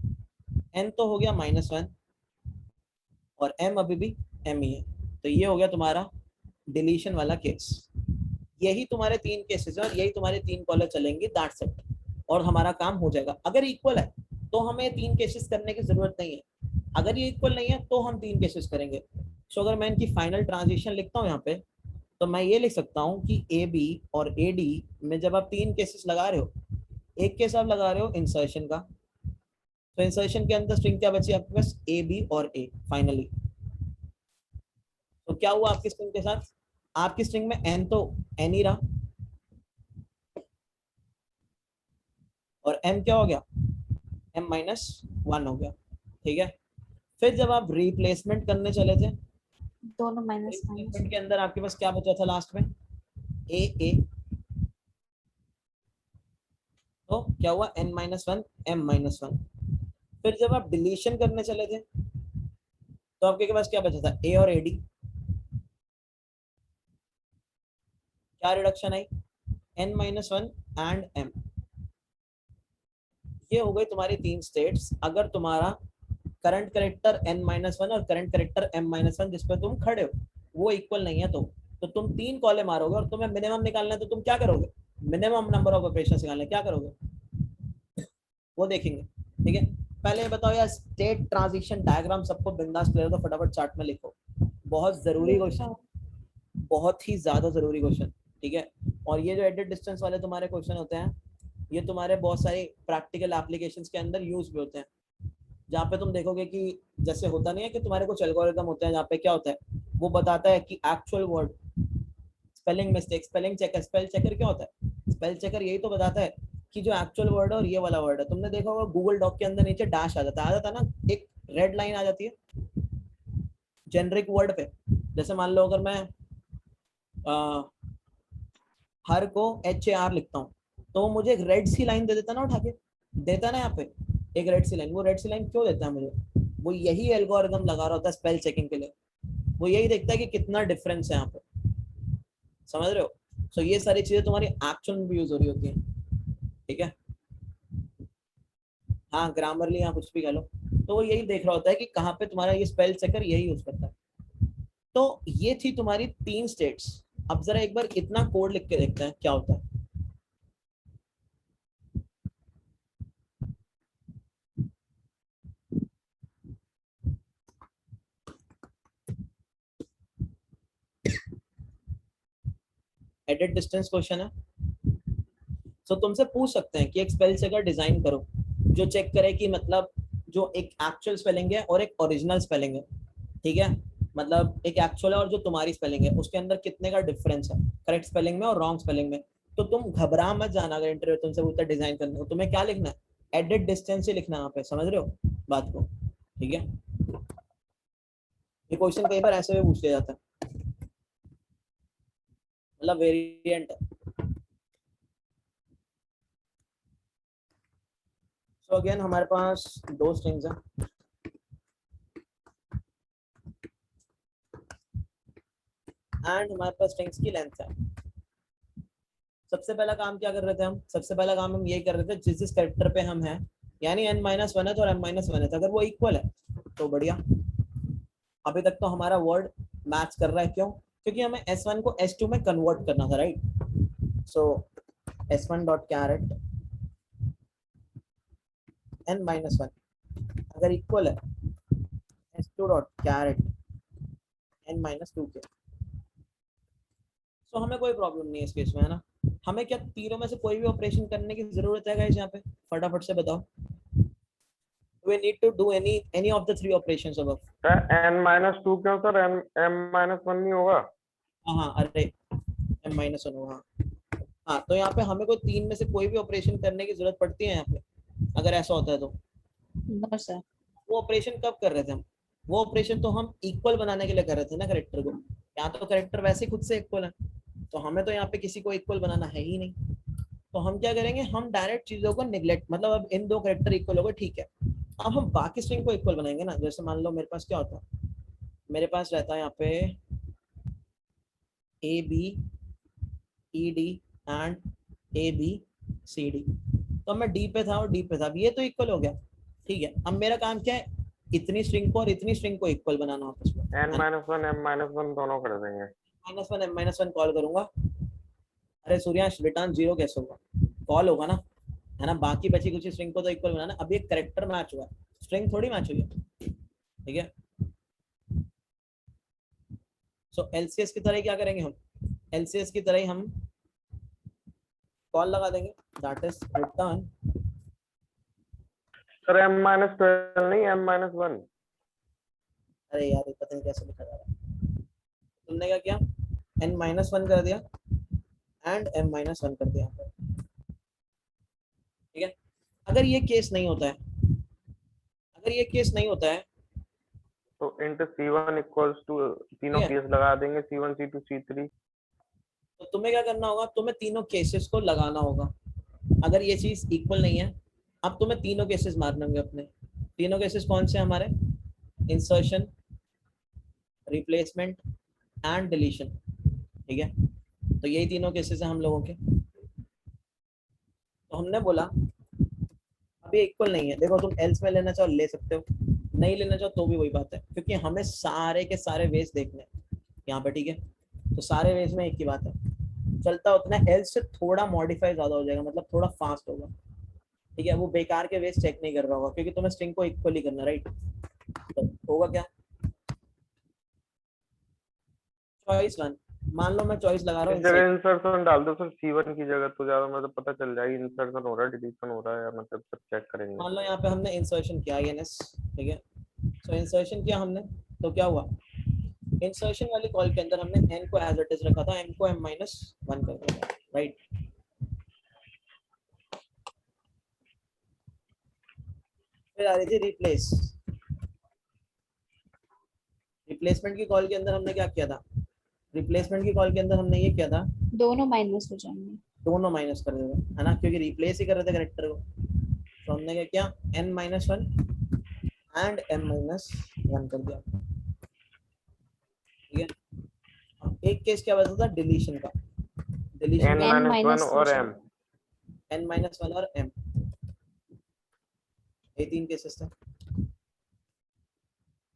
C: n तो हो गया -1 और m अभी भी m ही है। तो ये हो गया तुम्हारा डिलीशन वाला केस। यही तुम्हारे 3 केसेस है और यही तुम्हारे 3 कॉलर चलेंगे, दैट्स इट, और हमारा काम हो जाएगा। अगर इक्वल है तो हमें 3 केसेस करने की जरूरत नहीं है, अगर ये इक्वल नहीं है तो हम 3 केसेस करेंगे। सो अगर मैं इनकी फाइनल ट्रांजिशन लिखता हूँ यहाँ पे, तो मैं ये लिख सकता हूँ कि ए बी और ए डी में जब आप 3 केसेस लगा रहे हो, एक केस आप लगा रहे हो इंसर्शन का, तो इंसर्शन के अंदर स्ट्रिंग क्या बची आपके पास? ए बी और ए फाइनली। तो क्या हुआ आपकी स्ट्रिंग के साथ? आपकी स्ट्रिंग में n तो n ही रहा और m क्या हो गया? m -1 हो गया, ठीक है? फिर जब आप रिप्लेसमेंट करने चले थे,
A: दोनों माइनस
C: रिप्लेसमेंट के अंदर आपके पास क्या बचा था लास्ट में? a तो क्या हुआ? n -1 m -1। फिर जब आप डिलीशन करने चले थे तो आपके पास क्या बचा था? a और ad। क्या reduction I? n -1 and m। ये हो गई तुम्हारी 3 स्टेट्स। अगर तुम्हारा करंट करेक्टर n-1 और करंट करेक्टर m-1 जिस पे तुम खड़े हो वो इक्वल नहीं है तो तुम 3 कॉले मारोगे और तुम्हें मिनिमम निकालना है, तो तुम क्या करोगे? मिनिमम नंबर ऑफ ऑपरेशंस निकालने, क्या करोगे वो देखेंगे, ठीक है? पहले बताओ यार, स्टेट ट्रांजिशन डायग्राम सबको बिंदास क्लियर, तो फटाफट चार्ट में लिखो। बहुत जरूरी क्वेश्चन, बहुत ही ज्यादा जरूरी क्वेश्चन, ठीक है? और ये जो एडिट डिस्टेंस वाले तुम्हारे क्वेश्चन होते हैं, ये तुम्हारे बहुत सारे प्रैक्टिकल एप्लीकेशंस के अंदर यूज भी होते हैं, जहाँ पे तुम देखोगे कि जैसे होता नहीं है कि तुम्हारे कुछ एल्गोरिथम होते हैं जहाँ पे क्या होता है, वो बताता है कि actual word, spelling mistake, spelling checker. Spell checker क्या होता है? स्पेल चेकर यही तो बताता है कि जो एक्चुअल वर्ड है और ये वाला वर्ड है। तुमने देखा होगा गूगल डॉक के अंदर नीचे डैश आ जाता है ना, एक रेड लाइन आ जाती है जेनरिक वर्ड पे। जैसे मान लो अगर मैं हर को HAR लिखता हूँ तो वो मुझे एक रेड सी लाइन दे देता ना, उठा के देता ना यहाँ पे एक रेड सी लाइन। वो रेड सी लाइन क्यों देता है मुझे? वो यही एल्गोरिथम लगा रहा होता है स्पेल चेकिंग के लिए। वो यही देखता है कि कितना डिफरेंस है यहाँ पे, समझ रहे हो? सो ये सारी चीजें तुम्हारी एक्चुअल में भी यूज हो रही होती हैं, ठीक है? हाँ, ग्रामरली यहाँ कुछ भी कह लो, तो वो यही देख रहा होता है कि कहाँ पे तुम्हारा ये स्पेल चेकर यही यूज करता है। तो ये थी तुम्हारी 3 स्टेट्स। अब जरा एक बार इतना कोड लिख के देखते हैं क्या होता है। एडिट डिस्टेंस क्वेश्चन है। सो तुमसे पूछ सकते हैं कि एक स्पेल चेकर डिजाइन करो जो चेक करे कि मतलब जो एक एक्चुअल स्पेलिंग है और एक ओरिजिनल स्पेलिंग है, ठीक है, मतलब एक एक्चुअल है और जो तुम्हारी स्पेलिंग है उसके अंदर कितने का डिफरेंस है करेक्ट स्पेलिंग में और रॉन्ग स्पेलिंग में। तो तुम घबरा मत जाना, अगर इंटरव्यू तुमसे पूछता डिजाइन करने को, तुम्हें क्या लिखना है, एडिट डिस्टेंस ही लिखना है यहाँ पे, समझ रहे हो बात को, ठीक है। ये क्वेश्चन कई बार ऐसे भी पूछ लिया जाता है, मतलब वेरिएंट है। सो अगेन हमारे पास दो स्ट्रिंग्स हैं, एंड हमारे पास स्ट्रिंग्स की लेंथ है। सबसे पहला काम क्या कर रहे थे हम, सबसे पहला काम हम ये कर रहे थे जिस जिस कैरेक्टर पे हम हैं, यानी n-1 है तो m-1 है, अगर वो इक्वल है तो बढ़िया। अभी तक तो हमारा वर्ड मैच कर रहा है, क्यों, क्योंकि हमें s1 को s2 में कन्वर्ट करना था, राइट। सो s1 डॉट कैरेट n-1 अगर इक्वल है s2 डॉट कैरेट n-2 के, तो हमें कोई प्रॉब्लम नहीं है इस केस में, है ना। हमें क्या तीनों में से कोई भी ऑपरेशन करने की जरूरत है गाइस, यहाँ पे फटाफट से बताओ। We need to do any of the three operations above.
B: Sir n-2 क्यों सर, m-1 नहीं होगा?
C: हाँ अरे m-1 होगा, हाँ तो यहाँ पे हमें कोई तीन में से कोई भी ऑपरेशन करने की जरूरत पड़ती है यहाँ पे, अगर ऐसा होता है तो।
D: No sir.
C: वो ऑपरेशन कब कर रहे थे हम, वो ऑपरेशन तो हम इक्वल बनाने के लिए कर रहे थे ना कैरेक्टर को। यहाँ तो कैरेक्टर वैसे ही खुद से इक्वल है, तो हमें तो यहाँ पे किसी को इक्वल बनाना है ही नहीं। तो हम क्या करेंगे, हम डायरेक्ट चीजों को निगलेक्ट, मतलब अब इन दो कैरेक्टर इक्वल हो गए, ठीक है, अब हम बाकी स्ट्रिंग को इक्वल बनाएंगे ना। जैसे मान लो मेरे पास क्या होता है, मेरे पास रहता है यहाँ पे A B E D and A B C D, तो मैं डी पे था और डी पे था, अब ये तो इक्वल हो गया, ठीक है। अब मेरा काम क्या है, इतनी स्ट्रिंग को और इतनी स्ट्रिंग को इक्वल बनाना आपस में।
B: n-1 m-1 दोनों कर देंगे।
C: -1 m-1 कॉल करूंगा, अरे सूर्यांश रिटर्न 0 कैसे होगा, कॉल होगा ना, है ना। बाकी बची कुछ स्ट्रिंग को तो इक्वल बनाना। अब ये कैरेक्टर मैच हुआ, स्ट्रिंग थोड़ी मैच हुई है, ठीक है। सो एलसीएस की तरह क्या करेंगे हम, एलसीएस की तरह ही हम कॉल लगा देंगे, that is return.
B: Sir m-12 नहीं m-1।
C: अरे यार ये पता नहीं कैसे लिखा जा रहा है, तुमने क्या किया, n-1 कर दिया एंड m-1 कर दिया, ठीक है। अगर ये केस नहीं होता है, अगर ये केस नहीं होता है
B: तो इंटू c1 इक्वल्स टू तीनों केस लगा देंगे, c1 c2 c3।
C: तो तुम्हें क्या करना होगा, तुम्हें तीनों केसेस को लगाना होगा। अगर ये चीज इक्वल नहीं है, अब तुम्हें तीनों केसेस मारने होंगे अपने। तीनों केसेस कौन से हमारे, इंसर्शन, रिप्लेसमेंट एंड डिलीशन, ठीक है। तो यही तीनों केसेस हैं हम लोगों के। तो हमने बोला अभी इक्वल नहीं है, देखो तुम एल्स में लेना चाहो ले सकते हो, नहीं लेना चाहो तो भी वही बात है, क्योंकि हमें सारे के सारे वेज देखने हैं यहाँ पे, ठीक है। तो सारे वेज में एक ही बात है, चलता उतना एल्स से थोड़ा मॉडिफाई ज्यादा हो जाएगा, मतलब थोड़ा फास्ट होगा, ठीक है। वो बेकार के वेज चेक नहीं कर रहा होगा, क्योंकि तुम्हें स्ट्रिंग को इक्वली करना, राइट। तो होगा क्या, चॉइस 1, मान लो मैं चॉइस लगा रहा हूँ
B: जगह इंसर्शन डाल दो सर c1 की जगह, तो ज्यादा मतलब पता चल जाएगी इंसर्शन हो रहा है डिलीशन हो रहा है, या मतलब सब चेक करेंगे।
C: मान लो यहाँ पे हमने इंसर्शन किया ins, ठीक है। सो इंसर्शन किया हमने, तो क्या हुआ, इंसर्शन वाली कॉल के अंदर हमने n को एज इट इज रखा था, m को m-1 कर दिया, राइट। फिर आ रही थी रिप्लेस, रिप्लेसमेंट की कॉल के अंदर हमने क्या किया था, रिप्लेसमेंट की कॉल के अंदर हमने ये किया था,
D: दोनों माइनस हो जाएंगे,
C: दोनों माइनस कर देते, है ना, क्योंकि रिप्लेस ही कर रहे थे कैरेक्टर को। तो हमने क्या किया, n-1 एंड m-1 कर दिया, ठीक है। अब एक केस क्या बचा था डिलीशन का, डिलीशन
B: n-1 और m,
C: n-1 और m, ये तीन केसेस थे,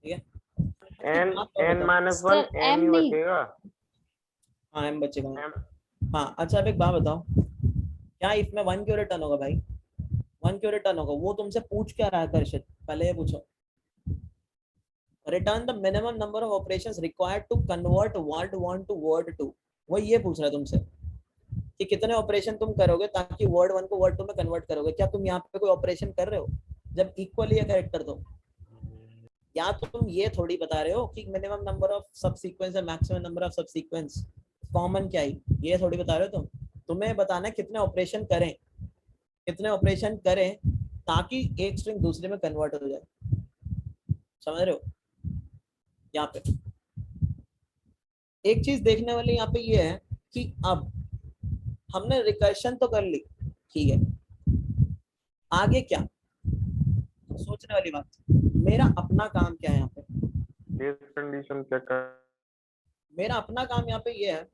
C: ठीक है।
B: n-1
D: सर,
B: m ही
D: m नहीं।
B: बचेगा।
C: हाँ m बचेगा,
B: m
C: हाँ। अच्छा अब एक बात बताओ, क्या इफ में 1 क्यों रिटर्न होगा भाई, 1 क्यों रिटर्न होगा, वो तुमसे पूछ क्या रहा है कर्षित, पहले ये पूछो। Return the minimum number of operations required to convert word 1 to word 2, वो ये पूछ रहा है तुमसे। कि कितने ऑपरेशन तुम करोगे ताकि वर्ड 1 को वर्ड 2 में कन्वर्ट करोगे। क्या तुम यहाँ पे कोई ऑपरेशन कर रहे हो जब इक्वली है कैरेक्टर तो? या तो तुम ये थोड़ी बता रहे हो कि मिनिमम नंबर ऑफ सब सीक्वेंस है मैक्सिमम नंबर ऑफ सब सीक्वेंस, कॉमन क्या है, ये थोड़ी बता रहे हो तुम। तुम्हें बताना है कितने ऑपरेशन करें, कितने ऑपरेशन करें ताकि एक स्ट्रिंग दूसरे में कन्वर्ट हो जाए। समझ रहे हो? यहाँ पे एक चीज देखने वाली यहाँ पे ये है कि अब हमने रिकर्शन तो कर ली, ठीक है, आगे क्या सोचने वाली बात, मेरा अपना काम क्या है यहाँ पे,
B: केस कंडीशन चेक कर।
C: मेरा अपना काम यहाँ पे ये है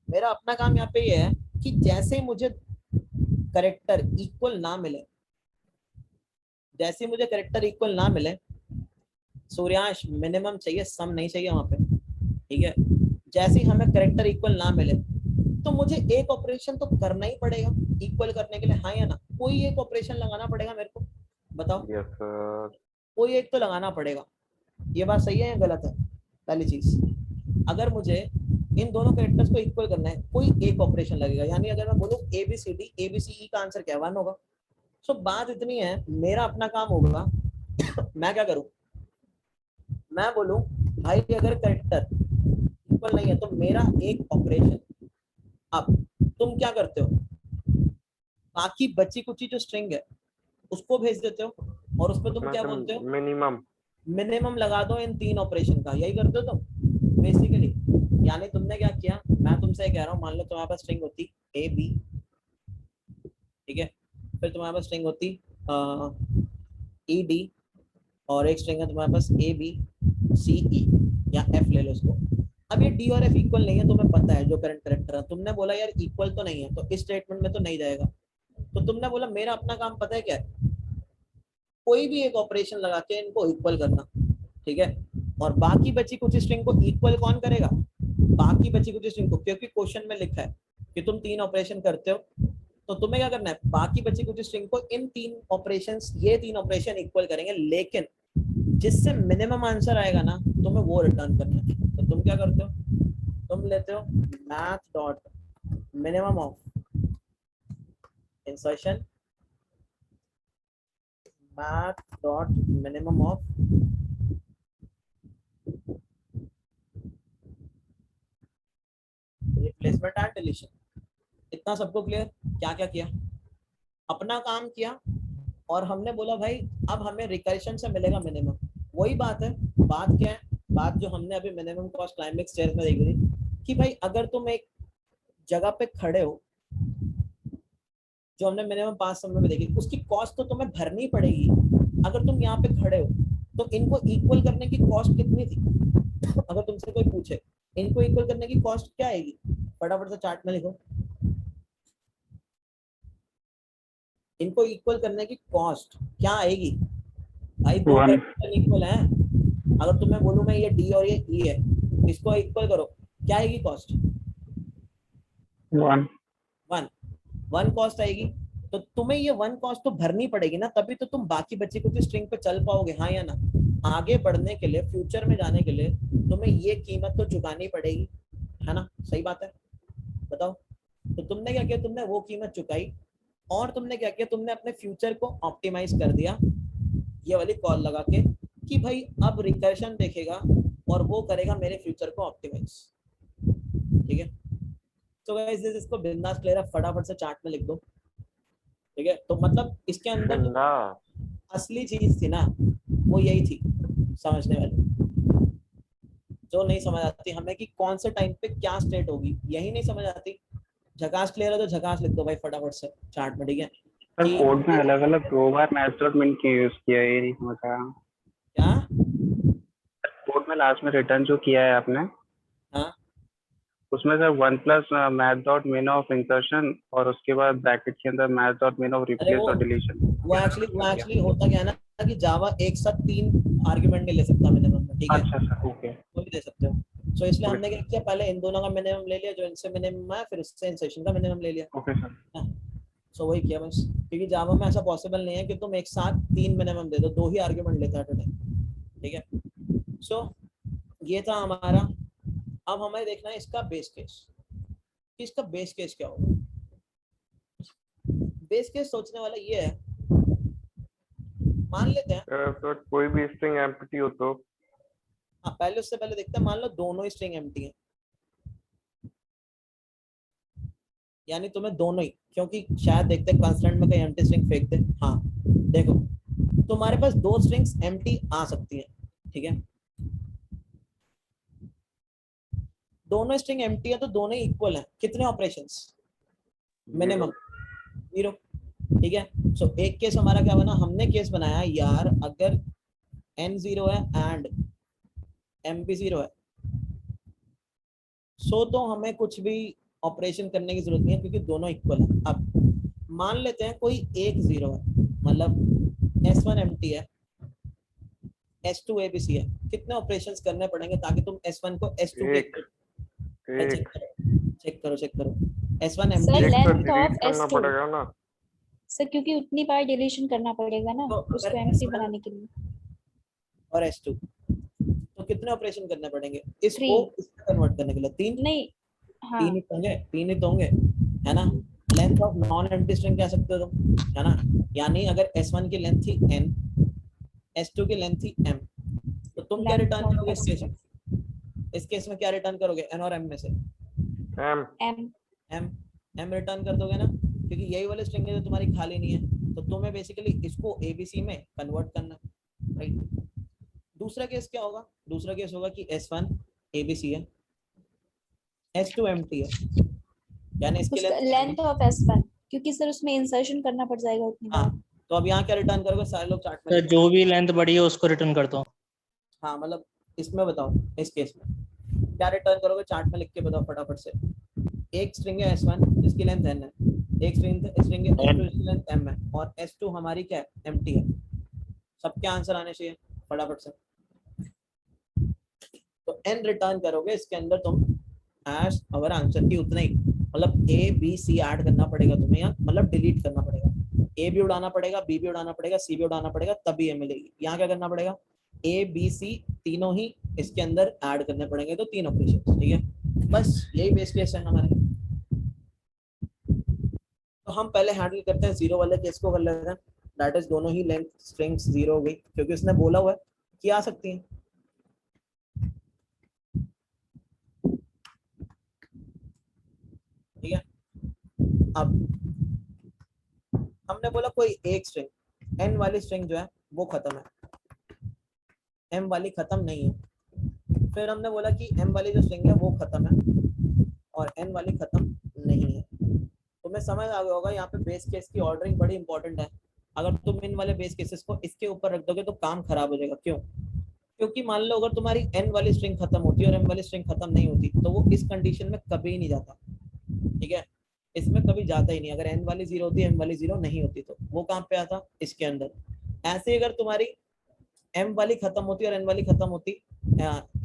C: मेरा अपना काम यहाँ पे ये है कि जैसे मुझे करेक्टर इक्वल ना मिले, जैसे मुझे करेक्टर इक्वल ना मिले, सूर्यांश मिनिमम चाहिए, सम नहीं चाहिए वहां पे, ठीक है। जैसे ही हमें करेक्टर इक्वल ना मिले तो मुझे एक ऑपरेशन तो करना ही पड़ेगा इक्वल करने के लिए, हाँ या ना? कोई एक ऑपरेशन लगाना पड़ेगा मेरे को, बताओ।
B: Yes sir.
C: कोई एक तो लगाना पड़ेगा। ये बात सही है या गलत है? पहली चीज, अगर मुझे इन दोनों कैरेक्टर्स को इक्वल करना है कोई एक ऑपरेशन लगेगा। यानी अगर मैं बोलूं ABCD का आंसर क्या 1 होगा। सो बात इतनी है, मेरा अपना काम होगा मैं क्या करूं, मैं बोलूं भाई अगर कैरेक्टर इक्वल नहीं है तो मेरा एक ऑपरेशन। अब तुम क्या करते हो, बाकी बची कुची जो स्ट्रिंग है उसको भेज देते हो और उसमें तुम क्या बोलते हो,
B: मिनिमम
C: मिनिमम लगा दो इन 3 ऑपरेशन का। यही करते हो तुम बेसिकली। यानी तुमने क्या किया, मैं तुमसे कह रहा हूँ, मान लो तुम्हारे पास स्ट्रिंग होती AB, ठीक है, फिर तुम्हारे पास स्ट्रिंग होती ED, और एक स्ट्रिंग है तुम्हारे पास ABCE या F ले लो इसको। अब ये D और F इक्वल नहीं है, तुम्हें पता है जो करंट करेक्टर है। तुमने बोला यार इक्वल तो नहीं है, तो इस स्टेटमेंट में तो नहीं जाएगा। तो तुमने बोला मेरा अपना काम पता है क्या है, कोई भी एक ऑपरेशन लगा के इनको इक्वल करना, ठीक है। और बाकी बची कुछ स्ट्रिंग को इक्वल कौन करेगा, बाकी बची कुछ स्ट्रिंग को, क्योंकि क्वेश्चन में लिखा है कि तुम 3 ऑपरेशन करते हो, तो तुम्हें क्या करना है, बाकी बची कुछ स्ट्रिंग को इन 3 ऑपरेशंस, ये 3 ऑपरेशन इक्वल करेंगे, लेकिन जिससे मिनिमम आंसर आएगा ना तुम्हें वो रिटर्न करना है। तो तुम क्या करते हो, तुम लेते हो math dot minimum of insertion, math dot minimum of replacement and deletion. इतना सबको क्लियर? क्या क्या किया, अपना काम किया, और हमने बोला भाई अब हमें रिकर्शन से मिलेगा मिनिमम। वही बात है, बात क्या है, बात जो हमने अभी मिनिमम कॉस्ट क्लाइमेक्स स्टेज में देखी थी कि भाई अगर तुम एक जगह पे खड़े हो, जो हमने मिनिमम 5 समय में देखी, उसकी कॉस्ट तो तुम्हें भरनी पड़ेगी। अगर तुम यहाँ पे खड़े हो तो इनको इक्वल करने की कॉस्ट कितनी थी, अगर तुमसे कोई पूछे इनको इक्वल करने की कॉस्ट क्या आएगी, फटाफट से चार्ट में लिखो। इनको इक्वल करने की कॉस्ट क्या आएगी भाई, 2 कैरेक्टर इक्वल हैं। अगर तुम्हें बोलूं मैं ये D और ये E है, इसको इक्वल करो, क्या आएगी कॉस्ट, 1 कॉस्ट आएगी। तो तुम्हें ये 1 कॉस्ट तो भरनी पड़ेगी ना, तभी तो तुम बाकी बच्चे कुछ स्ट्रिंग पे चल पाओगे, हाँ या ना? आगे बढ़ने के लिए, फ्यूचर में जाने के लिए तुम्हें ये कीमत तो चुकानी पड़ेगी, है ना? सही बात है, बताओ। तो तुमने क्या किया, तुमने वो कीमत चुकाई, और तुमने क्या किया, तुमने अपने फ्यूचर को ऑप्टिमाइज कर दिया ये वाली कॉल लगा के कि भाई अब रिकर्शन देखेगा और वो करेगा मेरे फ्यूचर को ऑप्टिमाइज, ठीक है। तो गाइस इसको बिंदास क्लियर है, फटाफट से चार्ट में लिख दो, ठीक है। तो मतलब इसके अंदर जो असली चीज थी ना वो यही थी समझने वाली, जो नहीं समझ आती हमें कि कौन से टाइम पे क्या स्टेट होगी, यही नहीं समझ आती। झकास क्लियर है तो झकास लिख दो भाई फटाफट से चार्ट में, ठीक है।
E: सर कोड में अलग अलग 2 बार मैच डॉट मिन की यूज किया, ये नहीं समझ आया
C: क्या
E: कोड में लास्ट में रिटर्न जो किया है आपने,
C: हाँ
E: उसमें सर 1 प्लस मैथ डॉट मिन ऑफ इंसर्शन और उसके बाद ब्रैकेट के अंदर मैथ डॉट मिन ऑफ रिप्लेस और डिलीशन।
C: वो एक्चुअली होता क्या है ना कि जावा एक साथ 3 आर्गुमेंट नहीं ले सकता मिनिमम में, ठीक है।
E: अच्छा सर, ओके,
C: वो भी दे सकते हो। सो इसलिए हमने क्या किया, पहले इन दोनों का मिनिमम ले लिया, जो इनसे मिनिमम है, फिर उससे इंसर्शन का मिनिमम ले लिया।
E: Okay sir.
C: सो वही किया बस, क्योंकि जावा में ऐसा पॉसिबल नहीं है कि तुम एक साथ 3 मिनिमम दे दो, 2 ही आर्ग्यूमेंट लेता है टुडे, ठीक है। सो ये था हमारा। अब हमें देखना है इसका बेस केस, कि इसका बेस केस क्या होगा। बेस केस सोचने वाला ये है, मान लेते हैं
B: तो कोई भी स्ट्रिंग एम्प्टी हो तो
C: हाँ, पहले उससे पहले देखते हैं, मान लो दोनों ही स्ट्रिंग एम्प्टी है, यानी तुम्हें दोनों ही, क्योंकि शायद देखते हैं कंस्टेंट में कहीं एम्प्टी स्ट्रिंग फेंक दे। हाँ देखो, तुम्हारे पास 2 स्ट्रिंग्स एम्प्टी आ सकती है, ठीक है। दोनों स्ट्रिंग एम्प्टी है तो दोनों ही इक्वल है, कितने ऑपरेशंस, मिनिमम 0, ठीक है। सो एक केस हमारा क्या बना, हमने केस बनाया यार अगर n 0 है एंड m भी 0 है, सो तो हमें कुछ भी ऑपरेशन करने की जरूरत नहीं है, क्योंकि दोनों इक्वल है। अब मान लेते हैं कोई एक 0 है, मतलब s1 एम्प्टी है, s2 abc है, कितने ऑपरेशंस करने पड़ेंगे ताकि तुम s1 को s2 के
B: एक
C: चेक करो चेक करो s1
D: सर
C: एम्प्टी
B: एक तो
D: लेंथ
B: डिलीट
D: ऑफ
B: करना
D: S2
B: पड़ेगा ना।
D: सर, क्योंकि उतनी बार डिलीशन करना पड़ेगा ना
C: तो
D: उसको
C: अगर
D: एम्प्टी
C: S1
D: बनाने के लिए।
C: और s2 तो कितने ऑपरेशन करने पड़ेंगे
D: 3
C: इसको इसमें कन्वर्ट करने के लिए, 3
D: नहीं, हाँ
C: 3 ही तो होंगे, 3 ही तो होंगे, है ना। Length of non empty string कह सकते हो तुम, है ना। यानी अगर s1 की लेंथ थी n, s2 की लेंथ थी m, तो तुम क्या
D: लेंथ
C: रिटर्न
D: ऑफ
C: करोगे इस केस
D: S2
C: में, इस केस में क्या रिटर्न करोगे n और m में से,
B: M
D: M
C: m m return कर दोगे ना, क्योंकि यही वाली स्ट्रिंग है जो तुम्हारी खाली नहीं है, तो तुम्हें बेसिकली इसको abc में कन्वर्ट करना, राइट। दूसरा केस क्या होगा, दूसरा केस होगा कि s1 abc है, s2 empty है, यानी इसके
D: उसका
C: लिए
D: लेंथ ऑफ S1, क्योंकि सर उसमें इंसर्शन करना पड़ जाएगा उतनी
C: हाँ,
D: बार।
C: तो अब यहाँ क्या रिटर्न करोगे, सारे लोग चार्ट में
F: सर
C: लिखो।
F: जो भी लेंथ बढ़ी है उसको रिटर्न करता हूँ।
C: हाँ मतलब इसमें बताओ, इस केस में क्या रिटर्न करोगे, चार्ट में लिख के बताओ फटाफट से। एक स्ट्रिंग है s1 जिसकी लेंथ n है, एक स्ट्रिंग है s2 जिसकी लेंथ m है, और s2 हमारी क्या है, एम्प्टी है। सबके आंसर आने चाहिए फटाफट से। तो n रिटर्न करोगे, इसके अंदर तुम एज अवर आंसर की उतना ही, मतलब a b c ऐड करना पड़ेगा तुम्हें, यहाँ मतलब डिलीट करना पड़ेगा, a भी उड़ाना पड़ेगा, b भी उड़ाना पड़ेगा, c भी उड़ाना पड़ेगा, तभी a मिलेगी। यहाँ क्या करना पड़ेगा, a b c तीनों ही इसके अंदर ऐड करने पड़ेंगे, तो 3 ऑपरेशन, ठीक है। बस यही बेस केस है हमारे। तो हम पहले हैंडल करते हैं 0 वाले केस को कर लेते हैं, दैट इज दोनों ही लेंथ स्ट्रिंग्स 0 हो गई, क्योंकि उसने बोला हुआ है कि आ सकती हैं। ठीक है, अब हमने बोला कोई एक स्ट्रिंग, n वाली स्ट्रिंग जो है वो खत्म है, m वाली खत्म नहीं है। फिर हमने बोला कि m वाली जो स्ट्रिंग है वो खत्म है और n वाली खत्म नहीं है। तुम्हें समझ आ गया होगा, यहाँ पे बेस केस की ऑर्डरिंग बड़ी इंपॉर्टेंट है। अगर तुम इन वाले बेस केसेस को इसके ऊपर रख दोगे तो काम खराब हो जाएगा। क्यों? क्योंकि मान लो अगर तुम्हारी n वाली स्ट्रिंग खत्म होती है और m वाली स्ट्रिंग खत्म नहीं होती, तो वो इस कंडीशन में कभी नहीं जाता, ठीक है। इसमें कभी जाता ही नहीं, अगर n वाली 0 होती, m वाली 0 नहीं होती, तो वो कहाँ पे आता, इसके अंदर। ऐसे ही अगर तुम्हारी m वाली खत्म होती और n वाली खत्म होती,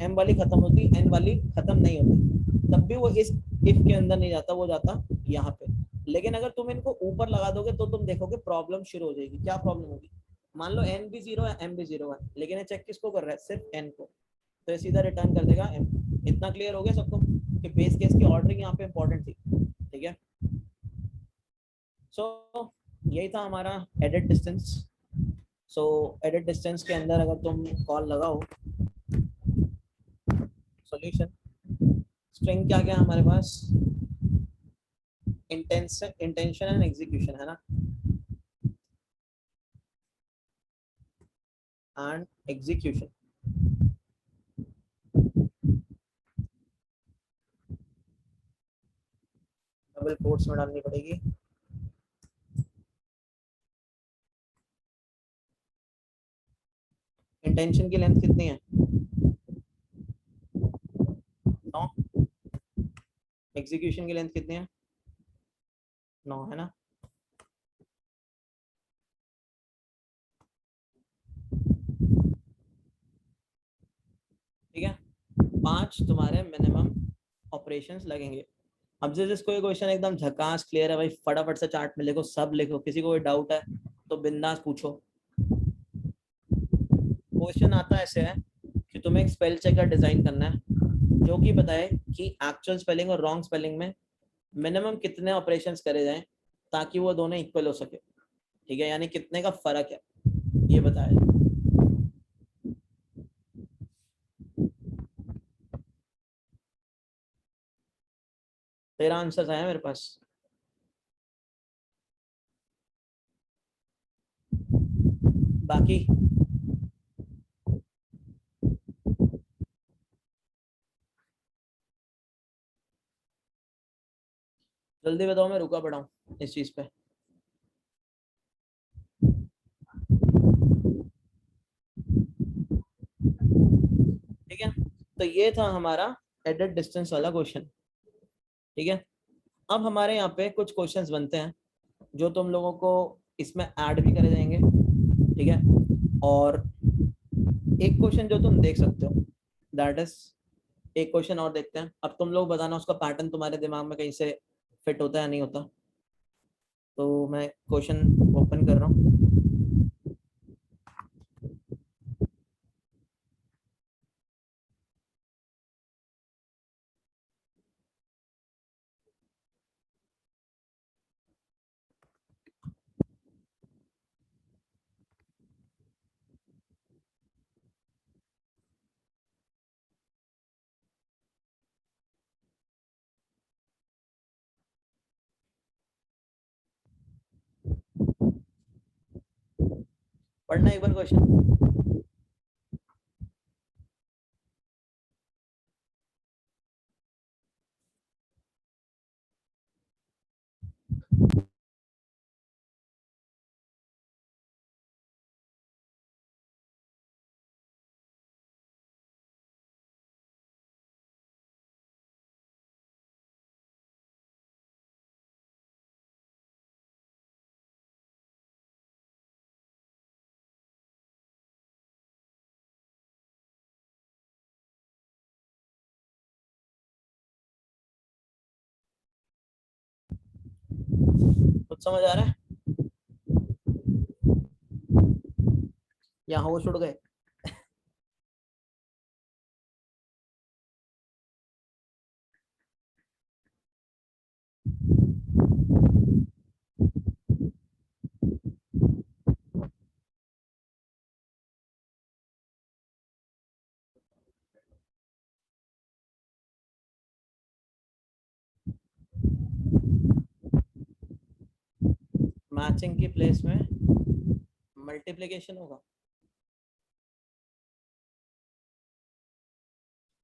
C: m वाली खत्म होती, n वाली खत्म नहीं होती, तब भी वो इस इफ के अंदर नहीं जाता, वो जाता यहाँ पे। लेकिन अगर तुम इनको ऊपर लगा दोगे तो तुम देखोगे प्रॉब्लम शुरू हो जाएगी। क्या प्रॉब्लम होगी, मान लो n भी 0 है, m भी 0 है, लेकिन ये चेक किसको कर रहा है, सिर्फ n को, तो ये सीधा रिटर्न कर देगा m। इतना क्लियर हो गया सबको कि बेस केस की ऑर्डरिंग यहाँ पे इंपॉर्टेंट थी, ठीक है। सो यही था हमारा एडिट डिस्टेंस। सो एडिट डिस्टेंस के अंदर अगर तुम कॉल लगाओ, सॉल्यूशन स्ट्रिंग क्या क्या हमारे पास, इंटेंशन एंड एग्जीक्यूशन है ना, एंड एग्जीक्यूशन। डबल कोट्स में डालनी पड़ेगी। इंटेंशन की लेंथ कितनी है, 9। एग्जीक्यूशन की लेंथ कितनी है, 9 है ना। ठीक है, 5 तुम्हारे मिनिमम ऑपरेशंस लगेंगे। अब से जिसको ये क्वेश्चन एकदम झकास क्लियर है भाई, फटाफट से चार्ट में लिखो, सब लिखो, किसी को कोई डाउट है तो बिंदास पूछो। क्वेश्चन आता ऐसे है कि तुम्हें एक स्पेल चेकर डिजाइन करना है जो कि बताए कि एक्चुअल स्पेलिंग और रॉन्ग स्पेलिंग में मिनिमम कितने ऑपरेशंस करे जाएं ताकि वो दोनों इक्वल हो सके, ठीक है, यानी कितने का फर्क है ये बताया। तेरा आंसर आया मेरे पास। बाकी जल्दी बताओ, मैं रुका पड़ा हूँ इस चीज पे। ठीक है, तो ये था हमारा एडेड डिस्टेंस वाला क्वेश्चन। ठीक है, अब हमारे यहाँ पे कुछ क्वेश्चंस बनते हैं जो तुम लोगों को इसमें ऐड भी करे जाएंगे। ठीक है, और एक क्वेश्चन जो तुम देख सकते हो दैट इज, एक क्वेश्चन और देखते हैं। अब तुम लोग बताना उसका पैटर्न तुम्हारे दिमाग में कहीं से फिट होता है नहीं होता। तो मैं क्वेश्चन ओपन कर रहा हूँ। पढ़ना एक बार क्वेश्चन। कुछ समझ आ रहा है या होश उड़ गए? मैचिंग की प्लेस में मल्टीप्लिकेशन होगा।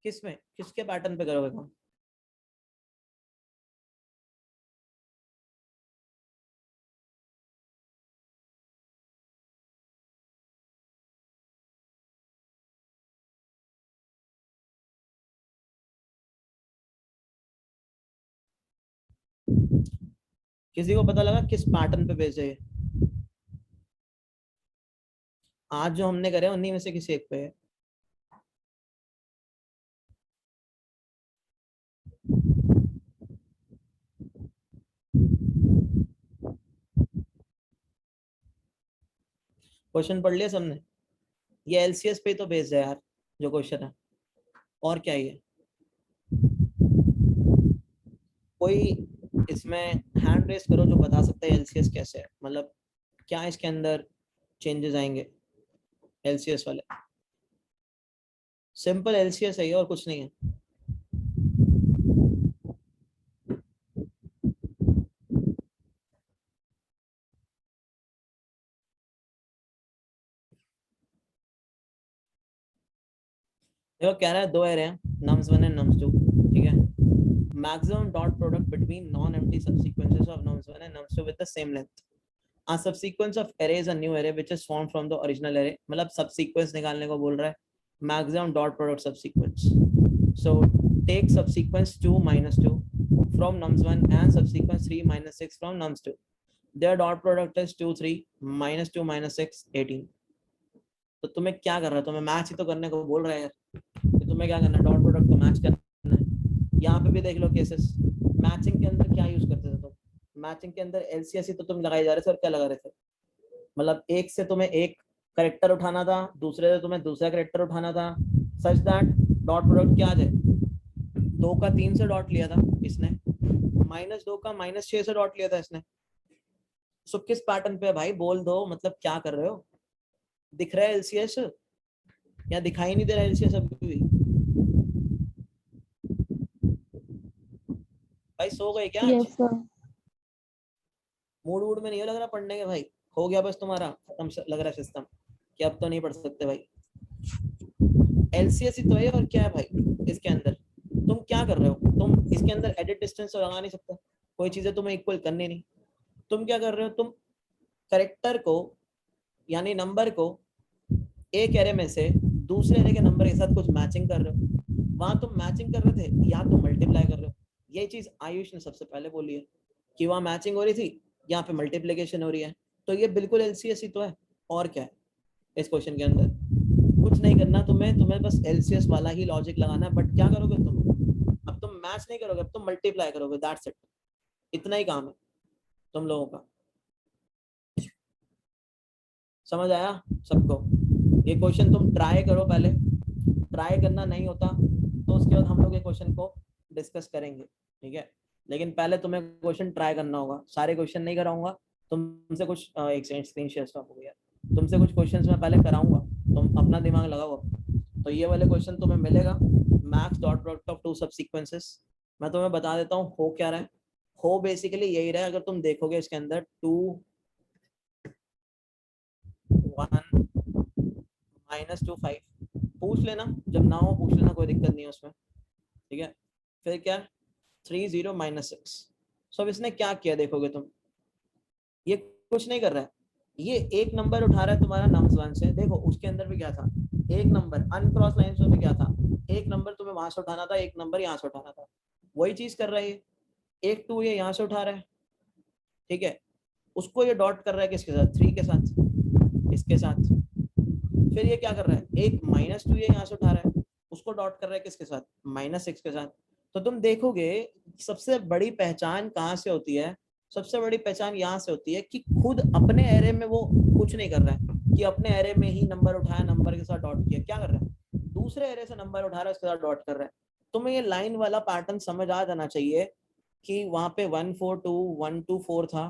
C: किसमें, किसके पैटर्न पे करोगे काम? किसी को पता लगा किस पैटर्न पे बेस्ड है ये? आज जो हमने करे उन्हीं में से किसी एक पे है। क्वेश्चन पढ़ लिया सबने? ये एलसीएस पे तो बेस्ड है यार जो क्वेश्चन है, और क्या ये? कोई इसमें हैंड रेस करो जो बता सकता है एलसीएस कैसे है, मतलब क्या इसके अंदर चेंजेस आएंगे एलसीएस वाले। सिंपल एलसीएस है ये और कुछ नहीं है। देखो कह रहा है दो एरे हैं, nums 1 and nums 2, ठीक है। Maximum dot product between non empty subsequences of nums 1 and nums 2 with the same length. A subsequence of array is a new array which is formed from the original array. मतलब subsequence निकालने को बोल रहा है, maximum dot product subsequence. So take subsequence 2 minus 2 from nums 1 and subsequence 3 minus 6 from nums 2. Their dot product is 2 3 minus 2 minus 6 18. तो तुम्हें क्या कर रहा है, तुम्हें मैच ही तो करने को बोल रहा है यार। तो तुम्हें क्या करना है, डॉट प्रोडक्ट को मैच करना है। यहाँ पे भी देख लो केसेस, मैचिंग के अंदर क्या यूज करते थे तुम? मैचिंग के अंदर एलसीएस ही तो तुम लगाए जा रहे थे और क्या लगा रहे थे? मतलब एक से तुम्हें एक करेक्टर उठाना था, दूसरे से तुम्हें दूसरा करेक्टर उठाना था, सच दैट डॉट प्रोडक्ट क्या आ जाए। 2 का 3 से डॉट लिया था इसने, -2 का -6 से डॉट लिया था इसने। सो किस पैटर्न पे है भाई, बोल दो, मतलब क्या कर रहे हो? दिख रहा है एलसीएस या दिखाई नहीं दे रहा है एलसीएस अभी भी? भाई सो गए क्या?
D: Yes sir.
C: मूड वूड में नहीं हो लग रहा पढ़ने के भाई? हो गया बस तुम्हारा खत्म लग रहा है सिस्टम कि अब तो नहीं पढ़ सकते भाई। एलसीएस ही तो है और क्या है भाई इसके अंदर? तुम क्या कर रहे हो? तुम इसके अंदर एडिट डिस्टेंस तो लगा नहीं सकते, कोई चीजें तुम्हें इक्वल करनी नहीं। तुम क्या कर रहे हो? तुम करेक्टर को यानी नंबर को एक एरे में से दूसरे एरे के नंबर के साथ कुछ मैचिंग कर रहे हो। वहां तुम मैचिंग कर रहे थे, या तुम मल्टीप्लाई कर रहे हो। ये चीज आयुष ने सबसे पहले बोली है कि वहां मैचिंग हो रही थी, यहाँ पे मल्टीप्लिकेशन हो रही है। तो ये बिल्कुल एलसीएस ही तो है, और क्या है इस क्वेश्चन के अंदर? कुछ नहीं करना तुम्हें बस एलसीएस वाला ही लॉजिक लगाना है। बट क्या करोगे तुम? अब तुम मैच नहीं करोगे, अब तुम मल्टीप्लाई करोगे, दैट्स इट। इतना ही काम है तुम लोगों का। समझ आया सबको? ये क्वेश्चन तुम ट्राई करो पहले, ट्राई करना नहीं होता तो उसके बाद हम लोग ये क्वेश्चन को डिस्कस करेंगे, ठीक है? लेकिन पहले तुम्हें क्वेश्चन ट्राई करना होगा। सारे क्वेश्चन नहीं कराऊंगा तुमसे, कुछ एक सेकंड स्क्रीन शेयर स्टॉप हो गया। तुमसे कुछ क्वेश्चंस मैं पहले कराऊंगा, तुम अपना दिमाग लगाओ। तो ये वाले क्वेश्चन तुम्हें मिलेगा, मैक्स डॉट प्रोडक्ट ऑफ 2 सबसीक्वेंसेस। मैं तुम्हें बता देता हूँ हो क्या रहा है। हो बेसिकली यही रहा है, अगर तुम देखोगे इसके अंदर 2 1 -2 5 पूछ लेना, जब ना हो पूछ लेना, कोई दिक्कत नहीं है उसमें, ठीक है? फिर क्या 3 0 -6। सो अब इसने क्या किया देखोगे तुम, ये कुछ नहीं कर रहा है, ये एक नंबर उठा रहा है तुम्हारा नम्स 1 से। देखो उसके अंदर भी क्या था, एक नंबर अनक्रॉस लाइंस में भी क्या था, एक नंबर तुम्हें वहां से उठाना था, एक नंबर यहाँ से उठाना था। वही चीज कर रहा है, एक 2 ये यहाँ से उठा रहा है, ठीक है? उसको ये डॉट कर रहा है किसके साथ? 3 के साथ, इसके साथ। फिर ये क्या कर रहा है, एक -2 ये यहाँ से उठा रहा है, उसको डॉट कर रहा है किसके साथ? -6 के साथ। तो तुम देखोगे सबसे बड़ी पहचान कहाँ से होती है? सबसे बड़ी पहचान यहाँ से होती है कि खुद अपने एरे में वो कुछ नहीं कर रहा है कि अपने एरे में ही नंबर उठाया, नंबर के साथ डॉट किया। क्या कर रहा है? दूसरे एरे से नंबर उठा रहा है, उसके साथ डॉट कर रहा है। तुम्हें ये लाइन वाला पैटर्न समझ आ जाना चाहिए कि वहां पे 1 4 2 1 2 4 था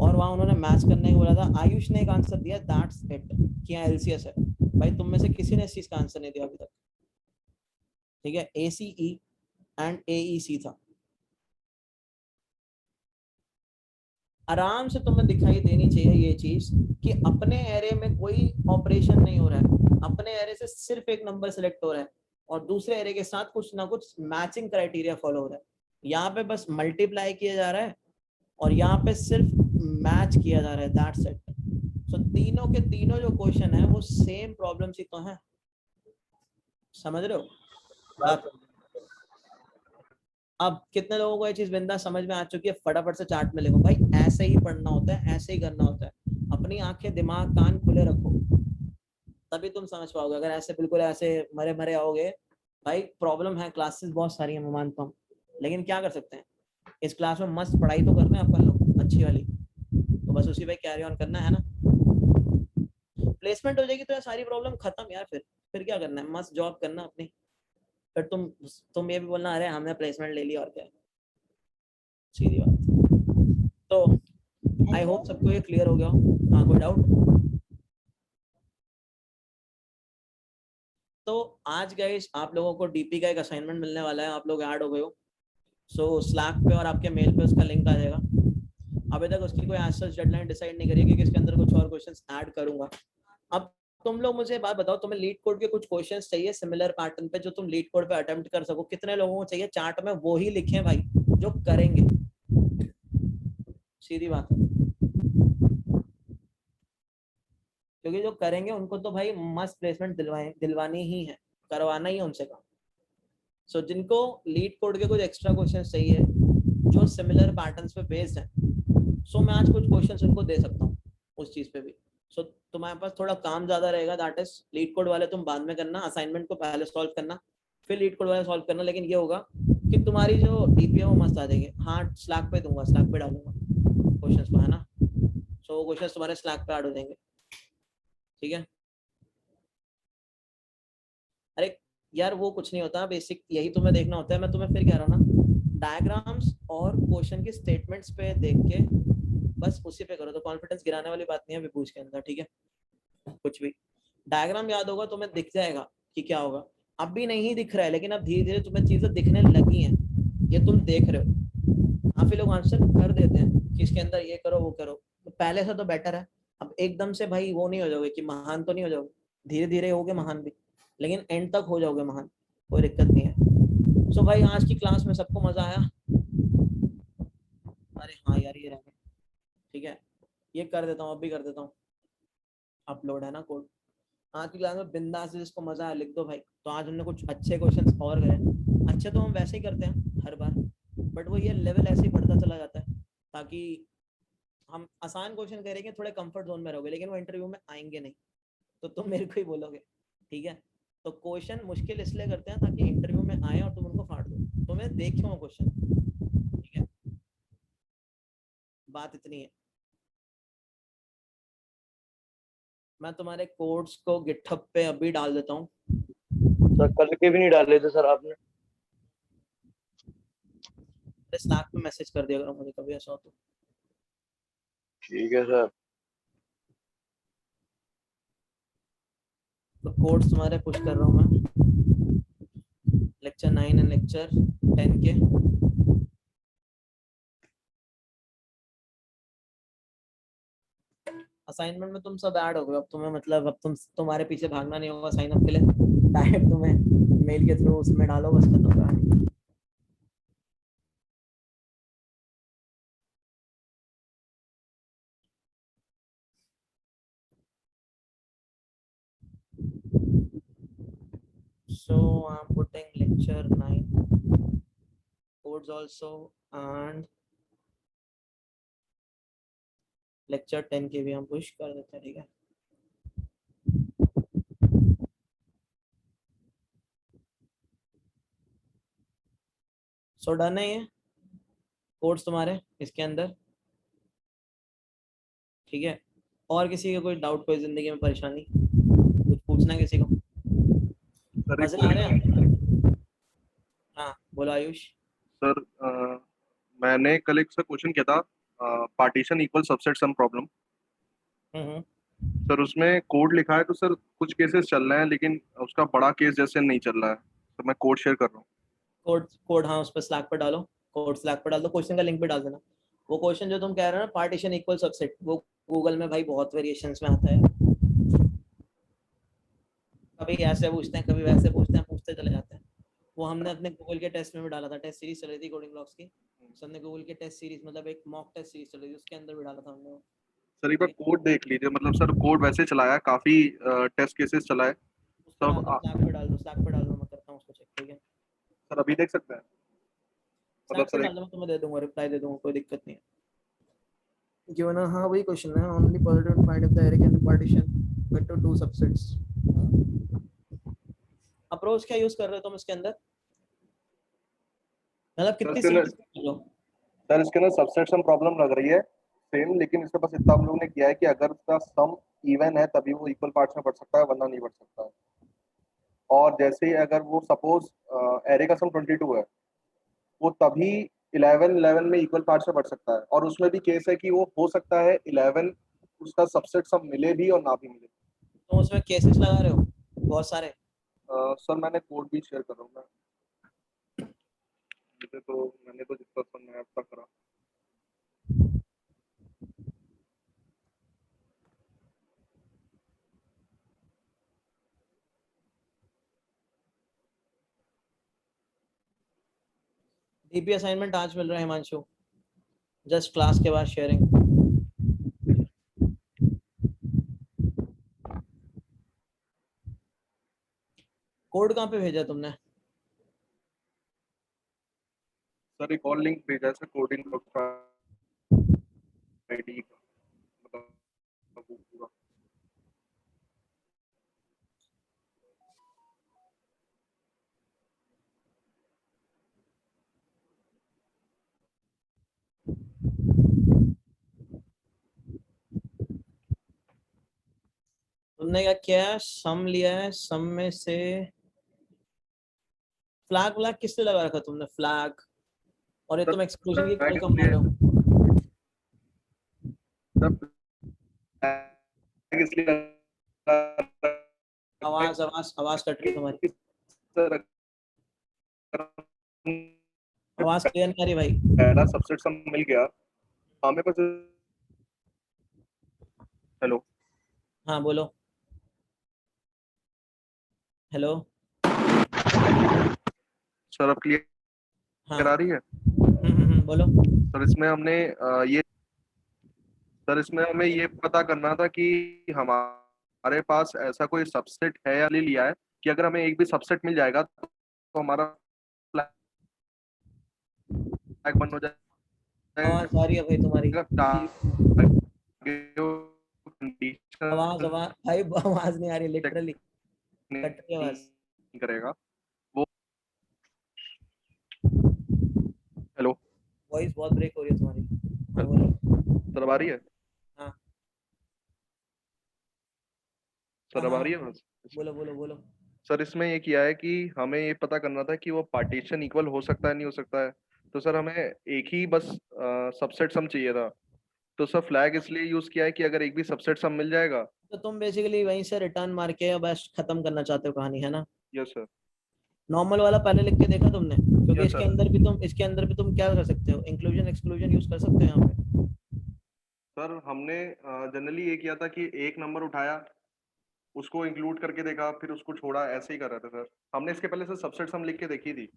C: और वहां उन्होंने मैच करने को बोला था। आयुष ने एक आंसर दिया, दैट्स इट, कि एलसीएस है। भाई तुम में से किसी ने इस चीज का आंसर नहीं दिया अभी तक, ठीक है? ACE एंड AEC था। आराम से तुम्हें दिखाई देनी चाहिए ये चीज कि अपने एरे में कोई ऑपरेशन नहीं हो रहा है, अपने एरे से सिर्फ एक नंबर सेलेक्ट हो रहा है और दूसरे एरे के साथ कुछ ना कुछ मैचिंग क्राइटेरिया फॉलो हो रहा है। यहाँ पे बस मल्टीप्लाई किया जा रहा है और यहाँ पे सिर्फ मैच किया जा रहा है, दैट्स इट। सो तीनों के तीनों जो क्वेश्चन है वो सेम प्रॉब्लम ही तो है, समझ रहे हो? अब कितने लोगों को ये चीज बिंदा समझ में आ चुकी है? फटाफट से चार्ट में लिखो भाई, ऐसे ही पढ़ना होता है, ऐसे ही करना होता है। अपनी आंखें दिमाग कान खुले रखो, तभी तुम समझ पाओगे। अगर ऐसे बिल्कुल ऐसे मरे मरे आओगे, भाई प्रॉब्लम है, क्लासेस बहुत सारी है मैं मानता हूँ, लेकिन क्या कर सकते हैं? इस क्लास में मस्त पढ़ाई तो करना है अपन लोग, अच्छी वाली, तो बस उसी पे कैरी ऑन करना है ना। प्लेसमेंट हो जाएगी तो यार सारी प्रॉब्लम खत्म यार। फिर क्या करना है? मस्त जॉब करना अपनी। फिर तुम ये भी बोलना अरे हमने प्लेसमेंट ले लिया और क्या है, सीधी बात। तो आई होप सबको ये क्लियर हो गया हो। हाँ, कोई डाउट? तो आज गाइस आप लोगों को डीपी का एक असाइनमेंट मिलने वाला है, आप लोग ऐड हो गए हो। सो स्लैक पे और आपके मेल पे उसका लिंक आ जाएगा। अभी तक उसकी कोई एज डेडलाइन डिसाइड नहीं करी है, क्योंकि इसके अंदर कुछ और क्वेश्चंस ऐड करूंगा। अब तुम लोग मुझे बात बताओ, तुम्हें लीड कोड के कुछ क्वेश्चंस चाहिए सिमिलर पैटर्न पे, जो तुम लीड कोड पे अटेम्प्ट कर सको। कितने लोगों को चाहिए? चार्ट में वो ही लिखें भाई जो करेंगे, सीधी बात है। क्योंकि जो करेंगे उनको तो भाई मस्त प्लेसमेंट दिलवानी ही है, करवाना ही है उनसे काम। सो जिनको लीड कोड के कुछ एक्स्ट्रा क्वेश्चंस चाहिए जो सिमिलर पैटर्न्स पे बेस्ड है, सो मैं आज कुछ क्वेश्चंस उनको दे सकता हूँ उस चीज पे भी। सो तुम्हारे पास थोड़ा काम ज्यादा रहेगा, दैट इज लीड कोड वाले तुम बाद में करना, असाइनमेंट को पहले सॉल्व करना, फिर लीड कोड वाले सॉल्व करना। लेकिन ये होगा कि तुम्हारी जो डीपी है वो मस्त आ जाएगी। हाँ स्लैक पे दूंगा, स्लैक पे डालूंगा क्वेश्चंस को, है ना। सो वो क्वेश्चंस तुम्हारे स्लैक पे ऐड हो जाएंगे, ठीक है। अरे यार वो कुछ नहीं होता, बेसिक यही तुम्हें देखना होता है। मैं तुम्हें फिर कह रहा हूँ ना, डायग्राम्स और क्वेश्चन की स्टेटमेंट्स पे देख के बस उसी पे करो, तो कॉन्फिडेंस गिराने वाली बात नहीं है विभूष के अंदर, ठीक है। कुछ भी डायग्राम याद होगा तुम्हें, दिख जाएगा कि क्या होगा। अब भी नहीं दिख रहा है, लेकिन अब धीरे धीरे तुम्हें चीजें दिखने लगी हैं, ये तुम देख रहे हो। काफी लोग आंसर कर देते हैं कि इसके अंदर ये करो वो करो, तो पहले से तो बेटर है। अब एकदम से भाई वो नहीं हो जाओगे कि महान तो नहीं हो जाओगे, धीरे धीरे होगे महान भी, लेकिन एंड तक हो जाओगे महान, कोई दिक्कत नहीं है। सो भाई आज की क्लास में सबको मजा आया? अरे हाँ यार ये रह गया, ठीक है। ये कर देता हूँ, अब भी कर देता हूँ, अपलोड है ना कोड। आज की क्लास में बिंदास से जिसको मजा आया लिख दो भाई। तो आज हमने कुछ अच्छे क्वेश्चंस और करे, अच्छे तो हम वैसे ही करते हैं हर बार, बट वो ये लेवल ऐसे ही बढ़ता चला जाता है, ताकि हम आसान क्वेश्चन करेंगे, थोड़े कंफर्ट जोन में रहोगे, लेकिन वो इंटरव्यू में आएंगे नहीं, तो तुम मेरे को ही बोलोगे, ठीक है। तो क्वेश्चन मुश्किल इसलिए करते हैं ताकि इंटरव्यू में आए और तुम उनको फाड़ दो, तो मैं देखूँ क्वेश्चन, ठीक है। बात इतनी है। मैं तुम्हारे कोड्स को गिटहब पे अभी डाल देता हूँ।
B: सर कल के भी नहीं डाले थे सर आपने?
C: स्लैक पे मैसेज कर दिया करो मुझे कभी ऐसा हो तो।
B: ठीक है सर।
C: तो कोड्स तुम्हारे पुश कर रहा हूँ मैं, लेक्चर 9 एंड लेक्चर 10 के। असाइनमेंट में तुम सब ऐड हो गए, अब तुम्हें मतलब अब तुम्हारे पीछे भागना नहीं होगा साइन अप के लिए, डायरेक्ट तुम्हें मेल के थ्रू उसमें डालो, बस खत्म कहानी। So I'm putting lecture 9 codes also and lecture 10 के भी हम पुश कर देते हैं, ठीक है। सो डन है ये कोड्स तुम्हारे इसके अंदर, ठीक है। और किसी का कोई डाउट, कोई जिंदगी में परेशानी, कुछ पूछना है किसी को?
G: सर एक
C: मजे आ रहे हैं? हाँ बोलो आयुष।
G: सर मैंने कल एक सर क्वेश्चन किया था, partition equal subset sum problem.
C: Hmm.
G: Sir उसमें कोड लिखा है, तो सर कुछ केसेस चल रहे हैं लेकिन उसका बड़ा केस जैसे नहीं चल रहा है, तो मैं कोड शेयर कर रहा हूँ।
C: कोड कोड हाँ उस पर स्लैक पर डालो, कोड स्लैक पर डाल दो, क्वेश्चन का लिंक भी डाल देना। वो क्वेश्चन जो तुम कह रहे हो ना, पार्टीशन इक्वल सबसेट, वो गूगल में भाई बहुत वेरिएशंस में आता है, कभी ऐसे पूछते हैं कभी वैसे पूछते हैं, पूछते चले जाते हैं। वो हमने अपने गूगल के टेस्ट में भी डाला था, टेस्ट सीरीज चल रही थी कोडिंग ब्लॉक्स की, सर ने गूगल के टेस्ट सीरीज मतलब एक मॉक टेस्ट सीरीज चल रही थी, उसके अंदर भी डाला था हमने वो।
G: सर एक बार कोड देख लीजिए, मतलब सर कोड वैसे चलाया, काफी टेस्ट केसेस चलाए
C: उस पर
G: सब।
C: डाल दो, स्लैक पे डाल दो, स्लैक पे डाल दो, मैं करता हूँ उसको चेक, ठीक है।
G: सर अभी देख सकते हैं, मतलब
C: स्लैक पे
G: सर
C: डाल दो, मैं तुम्हें दे दूंगा, रिप्लाई दे दूंगा, कोई दिक्कत नहीं है। जो ना हाँ वही क्वेश्चन है, only positive find if the array can be partition with two subsets. Approach क्या यूज कर रहे हो तुम इसके अंदर, मतलब कितनी सीरीज कर लो?
G: सर इसके अंदर सबसेट सम प्रॉब्लम लग रही है सेम, लेकिन इसके पास इतना हम लोगों ने किया है कि अगर उसका सम इवन है तभी वो इक्वल पार्ट्स में बढ़ सकता है, वरना नहीं बढ़ सकता है। और जैसे ही अगर वो सपोज एरे का सम 22 है, वो तभी 11 में इक्वल पार्ट्स में बढ़ सकता है, और उसमें भी केस है कि वो हो सकता है 11 उसका सबसेट सम मिले भी और ना भी मिले।
C: तुम उसमें केसेस लगा रहे हो बहुत सारे?
G: सर मैंने कोड भी शेयर कर रहा हूँ मैं, मैंने तो जितना समझ में अब तक करा।
C: डीपी असाइनमेंट आज मिल रहा है हिमांशु, जस्ट क्लास के बाद शेयरिंग। कोड कहाँ पे भेजा तुमने?
G: सर एक और लिंक भेजा है सर, कोडिंग का आईडी का, मतलब वो पूरा।
C: तुमने क्या किया है, सम लिया है, सम में से फ्लैग व्लैग किससे लगा रखा तुमने, फ्लैग, और ये तुम एक्सक्लूजन की कॉल कब मान रहे हो?
G: इसलिए
C: आवाज आवाज आवाज कट रही है तुम्हारी, आवाज क्लियर नहीं आ रही भाई।
G: पहला सबसेट सम मिल गया हमें बस। हेलो
C: हाँ बोलो, हेलो।
G: सर, अब क्लियर
C: हाँ
G: आ रही है?
C: बोलो।
G: सर इसमें हमने ये सर इसमें हमें ये पता करना था कि हमारे पास ऐसा कोई सबसेट है या ले लिया है कि अगर हमें एक भी सबसेट मिल जाएगा तो हमारा फ्लैग बंद हो
C: आवाज आ रही है भाई तुम्हारी,
G: जाएगा।
C: आवाज
G: कंडीशन
C: आवाज भाई आवाज नहीं आ रही,
G: चेक
C: लिटरली कट रही है आवाज।
G: नहीं करेगा वो। हेलो
C: वॉइस बहुत ब्रेक हो रही है तुम्हारी। हाँ बोलो।
G: सर, अब आ रही है?
C: हाँ
G: सर, अब आ रही है
C: हाँ
G: बस?
C: बोलो बोलो बोलो।
G: सर इसमें ये किया है कि हमें ये पता करना था कि वो पार्टीशन इक्वल हो सकता है नहीं हो सकता है। तो सर हमें एक ही बस सबसेट सम चाहिए था। तो सर फ्लैग इसलिए यूज किया है कि अगर एक भी सबसेट सम मिल जाएगा।
C: तो तुम बेसिकली वहीं से रिटर्न मार के बस खत्म करना चाहते हो कहानी, है ना?
G: Yes sir.
C: नॉर्मल वाला पहले लिख के देखा तुमने? क्योंकि
G: यस सर।
C: इसके अंदर भी तुम क्या कर सकते हो, इंक्लूजन एक्सक्लूजन यूज कर सकते हो यहाँ पे।
G: सर हमने जनरली ये किया था कि एक नंबर उठाया, उसको इंक्लूड करके देखा, फिर उसको छोड़ा, ऐसे ही कर रहे थे सर। हमने इसके पहले से सबसेट सम लिख के देखी थी।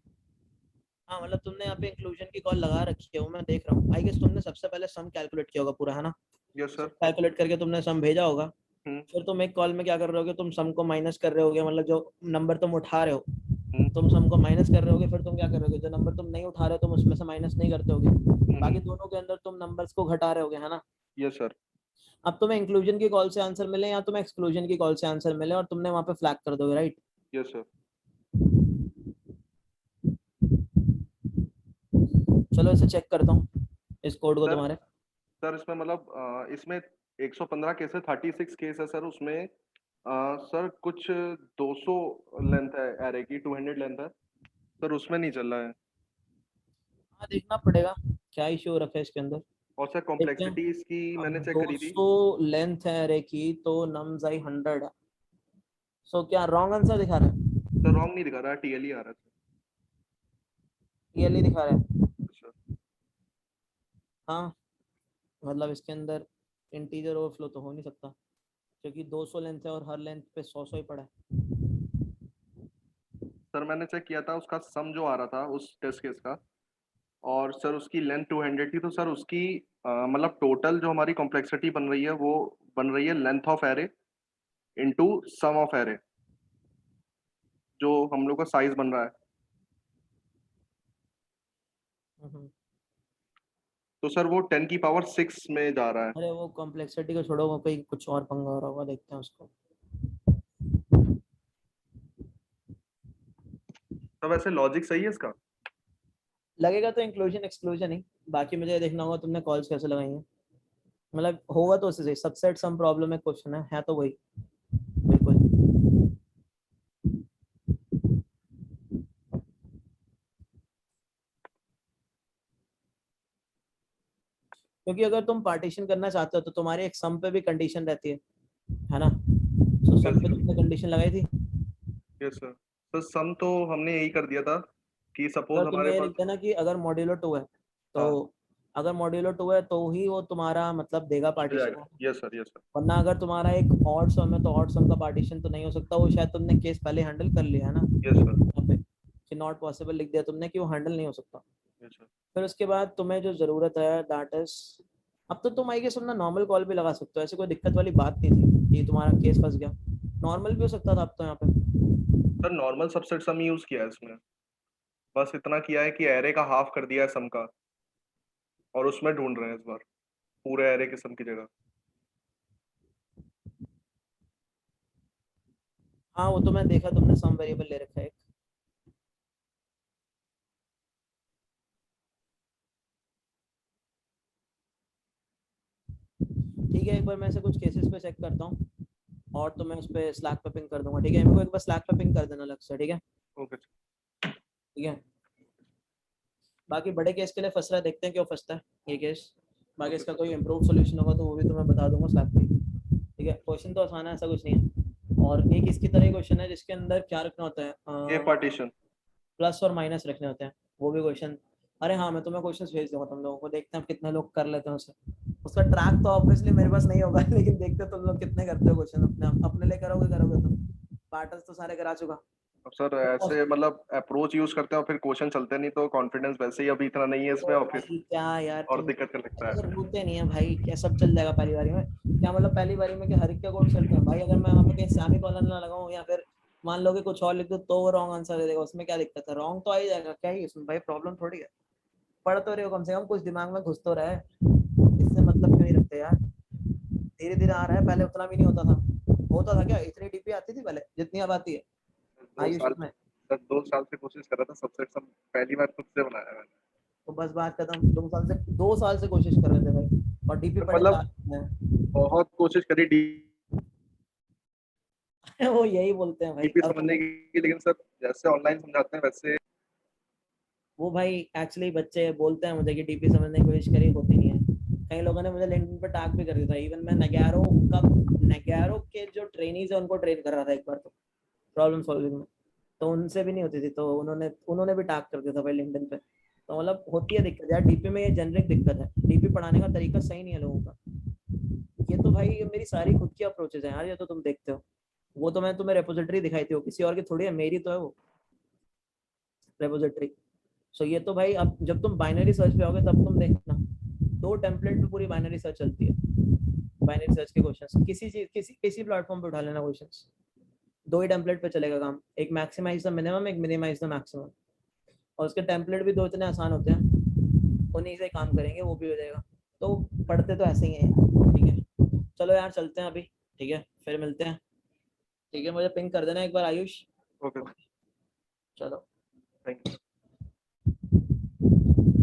C: हाँ मतलब तुमने यहाँ पे इंक्लूजन की कॉल लगा रखी है, वो मैं देख रहा हूँ। आई गेस तुमने सबसे पहले सम कैलकुलेट किया होगा पूरा, है ना?
G: यस
C: सम
G: सर।
C: कैलकुलेट करके तुमने सम भेजा होगा।
G: हम्म
C: फिर तुम एक कॉल में क्या कर रहे होगे, तुम सम को माइनस कर रहे होगे, मतलब जो नंबर तुम उठा रहे हो
G: हम्म
C: तुम सम को माइनस कर रहे होगे। फिर तुम क्या कर रहे होगे, जो नंबर तुम नहीं उठा रहे हो तुम उसमें से माइनस नहीं करते होगे। बाकी दोनों के अंदर तुम नंबर्स को घटा रहे होगे, है ना?
G: Yes sir.
C: अब तुम्हें इंक्लूजन की कॉल से आंसर मिले या तुम्हें एक्सक्लूजन की कॉल से आंसर मिले, और तुमने वहां पे फ्लैग कर दोगे, राइट?
G: Yes sir.
C: चलो इसे चेक करता हूँ, इस कोड को
G: सर
C: तुम्हारे।
G: सर इसमें मतलब इसमें 115 केस है, 36 केस है सर उसमें। सर कुछ 200 लेंथ है एरे की, 200 लेंथ है सर, उसमें नहीं चल रहा है।
C: हाँ देखना पड़ेगा क्या इश्यू रखा है इसके अंदर।
G: और सर
C: देखते हैं।
G: कॉम्प्लेक्सिटी इसकी
C: अब
G: मैंने चेक करी थी।
C: 200 लेंथ है अरे की, तो नम्स आई 100 है। क्या रॉन्ग आंसर दिखा रहा है?
G: सर रॉन्ग नहीं दिखा रहा है, टीएल ही आ रहा
C: क्लियरली दिखा रहा है।
G: है सर।
C: हाँ मतलब इसके अंदर इंटीजर ओवरफ्लो तो हो नहीं सकता, क्योंकि 200 लेंथ है और हर लेंथ पे 100 ही पड़ा है।
G: सर मैंने चेक किया था उसका सम जो आ रहा था उस टेस्ट केस का, और सर उसकी लेंथ 200 थी। तो सर उसकी मतलब टोटल जो हमारी कॉम्प्लेक्सिटी बन रही है वो बन रही है length of array into sum of array, जो हम लोग का साइज बन रहा है।
C: हम्म।
G: तो सर वो 10 की पावर 6 में जा रहा है।
C: अरे वो कॉम्प्लेक्सिटी को छोड़ो, वो कोई कुछ और पंगा हो रहा होगा, देखते हैं उसको।
G: तो वैसे लॉजिक सही है इसका?
C: लगेगा तो इंक्लूजन एक्सक्लूजन ही। बाकी मुझे ये देखना होगा तुमने कॉल्स कैसे लगाई हैं। मतलब होगा तो उससे सही, सबसेट सम प्रॉब्लम में क्वेश्चन है तो वही। बिल्कुल। क्योंकि अगर तुम पार्टीशन करना चाहते हो तो तुम्हारी एक सम पे भी कंडीशन रहती है ना? तो सम
G: यस
C: पे
G: सर।
C: तुमने कंडीशन लगाई थी।
G: Yes sir. तो सम तो हमने यही कर दिया था कि सपोज
C: अगर
G: हमारे
C: तुमने ये लिख
G: पास।
C: देना कि अगर मॉड्यूलो 2 है तो,
G: हाँ
C: अगर मॉड्यूलो 2 है तो ही वो तुम्हारा मतलब देगा
G: हो
C: पार्टीशन।
G: जाएगा। Yes sir. Yes sir.
C: वरना अगर तुम्हारा एक ऑड सम है तो ऑड सम का पार्टीशन तो नहीं हो सकता। वो शायद तुमने केस पहले हैंडल कर लिया है ना
G: यस सर।
C: यहाँ पे, कि नॉट पॉसिबल लिख दिया तुमने कि वो हैंडल नहीं हो सकता।
G: Yes sir.
C: फिर उसके बाद तुम्हें जो जरूरत है दैट इज, अब तो तुम आई गेस अपना नॉर्मल कॉल भी लगा सकते हो, ऐसे कोई दिक्कत वाली बात नहीं थी कि तुम्हारा केस फंस गया। नॉर्मल भी हो सकता था अब तो यहाँ पे।
G: सर नॉर्मल सबसेट सम यूज किया है इसमें, बस इतना किया है कि एरे का हाफ कर दिया है सम का, और उसमें ढूंढ रहे हैं इस बार पूरे एरे के सम की जगह।
C: हाँ वो तो मैं देखा, तुमने सम वेरिएबल ले रखा है एक। ठीक है, एक बार मैं ऐसे कुछ केसेस पे चेक करता हूँ, और तो मैं उस पर स्लैक पे पिंग कर दूंगा, ठीक है? मेरे को एक बार स्लैक पे पिंग कर देना अलग से, ठीक है?
G: ओके
C: ठीक है, बाकी बड़े केस के लिए फंस रहा है, देखते हैं क्यों फंसता है ये केस। बाकी इसका कोई इम्प्रूव सोल्यूशन होगा तो वो भी तुम्हें बता दूंगा स्लैक पे, ठीक है? क्वेश्चन तो आसान है, ऐसा कुछ नहीं है। और एक इसकी तरह क्वेश्चन है जिसके अंदर क्या रखना होता
G: ये
C: है,
G: पार्टीशन
C: प्लस और माइनस रखने होते हैं, वो भी क्वेश्चन। अरे हाँ, मैं तुम्हें क्वेश्चन भेज दूंगा तुम लोगों को, देखते हैं कितने लोग कर लेते हैं उसे। उसका ट्रैक तो ऑब्वियसली मेरे पास नहीं होगा लेकिन देखते हैं तुम लोग कितने करते हो क्वेश्चन अपने लिए। करोगे तुम, पार्टनर्स तो सारे करा चुका।
G: अब सर ऐसे मतलब अप्रोच यूज करते हैं और फिर क्वेश्चन चलते नहीं तो कॉन्फिडेंस वैसे ही अभी इतना नहीं है इसमें, और फिर
C: भाई क्या यार,
G: और
C: तुम
G: दिक्कत कर लगता
C: अगर
G: है।
C: रोते नहीं है भाई, क्या सब चल जाएगा पहली बारी में? क्या मतलब पहली बारी में क्या हर एक का कोड चलता है भाई? अगर मैं वहाँ पे कहीं सेमीकोलन ना लगाऊं या फिर मान लो कि कुछ और लिख दो तो वो रॉन्ग आंसर दे देगा, उसमें क्या दिक्कत है? रॉन्ग तो आ ही जाएगा, क्या ही इसमें भाई प्रॉब्लम थोड़ी है। पढ़ तो रहे हो, कम से कम कुछ दिमाग में घुस तो रहा है, इससे मतलब क्यों नहीं रखते यार? धीरे धीरे आ रहा है, पहले उतना भी नहीं होता था। होता था क्या? इतनी डीपी आती थी पहले जितनी अब आती है
G: 2
C: आयुष
G: साल
C: में?
G: सर 2 साल से कोशिश कर रहा था, सबसे सब पहली बार खुद से बनाया मैंने।
C: तो बस बात खत्म। 2 साल से कोशिश कर रहे थे भाई, और डीपी पढ़े
G: मतलब
C: लास्ट
G: बहुत कोशिश करी
C: में वो यही बोलते हैं भाई।
G: डीपी
C: अब
G: समझने की, लेकिन सर जैसे ऑनलाइन समझाते हैं वैसे
C: वो भाई एक्चुअली बच्चे बोलते हैं मुझे कि डीपी समझने की कोशिश करी, होती नहीं है। कई लोगों ने मुझे लिंक्डइन पे टैग भी कर दिया था। इवन मैं नगैरो के जो ट्रेनीज है उनको ट्रेन कर रहा था एक बार, तो प्रॉब्लम सॉल्विंग में, तो उनसे भी नहीं होती थी, तो उन्होंने भी टैग कर दिया था भाई लिंक्डइन पे। तो मतलब होती है दिक्कत यार डीपी में, ये जेनरिक दिक्कत है, डीपी पढ़ाने का तरीका सही नहीं है लोगों का। ये तो भाई ये मेरी सारी खुद की अप्रोचेज हैं यार, ये तो तुम देखते हो। वो तो मैं तुम्हें रेपोजिटरी दिखाई थी, वो किसी और की थोड़ी है, मेरी तो है वो रेपोजिटरी। सो ये तो भाई अब जब तुम बाइनरी सर्च पे आओगे तब तुम देखना, 2 टेम्पलेट पे पूरी बाइनरी सर्च चलती है। बाइनरी सर्च के क्वेश्चंस किसी चीज किसी प्लेटफॉर्म पे उठा लेना क्वेश्चंस, 2 ही टेम्पलेट पे चलेगा काम, एक मैक्सिमाइज द मिनिमम, एक मिनिमाइज द मैक्सिमम। और उसके टेम्पलेट भी 2 इतने आसान होते हैं, उन्हीं से काम करेंगे, वो भी हो जाएगा। तो पढ़ते तो ऐसे ही है यार, ठीक है? चलो यार चलते हैं अभी, ठीक है? फिर मिलते हैं, ठीक है? मुझे पिंग कर देना एक बार आयुष।
G: ओके
C: चलो।
G: Thank you.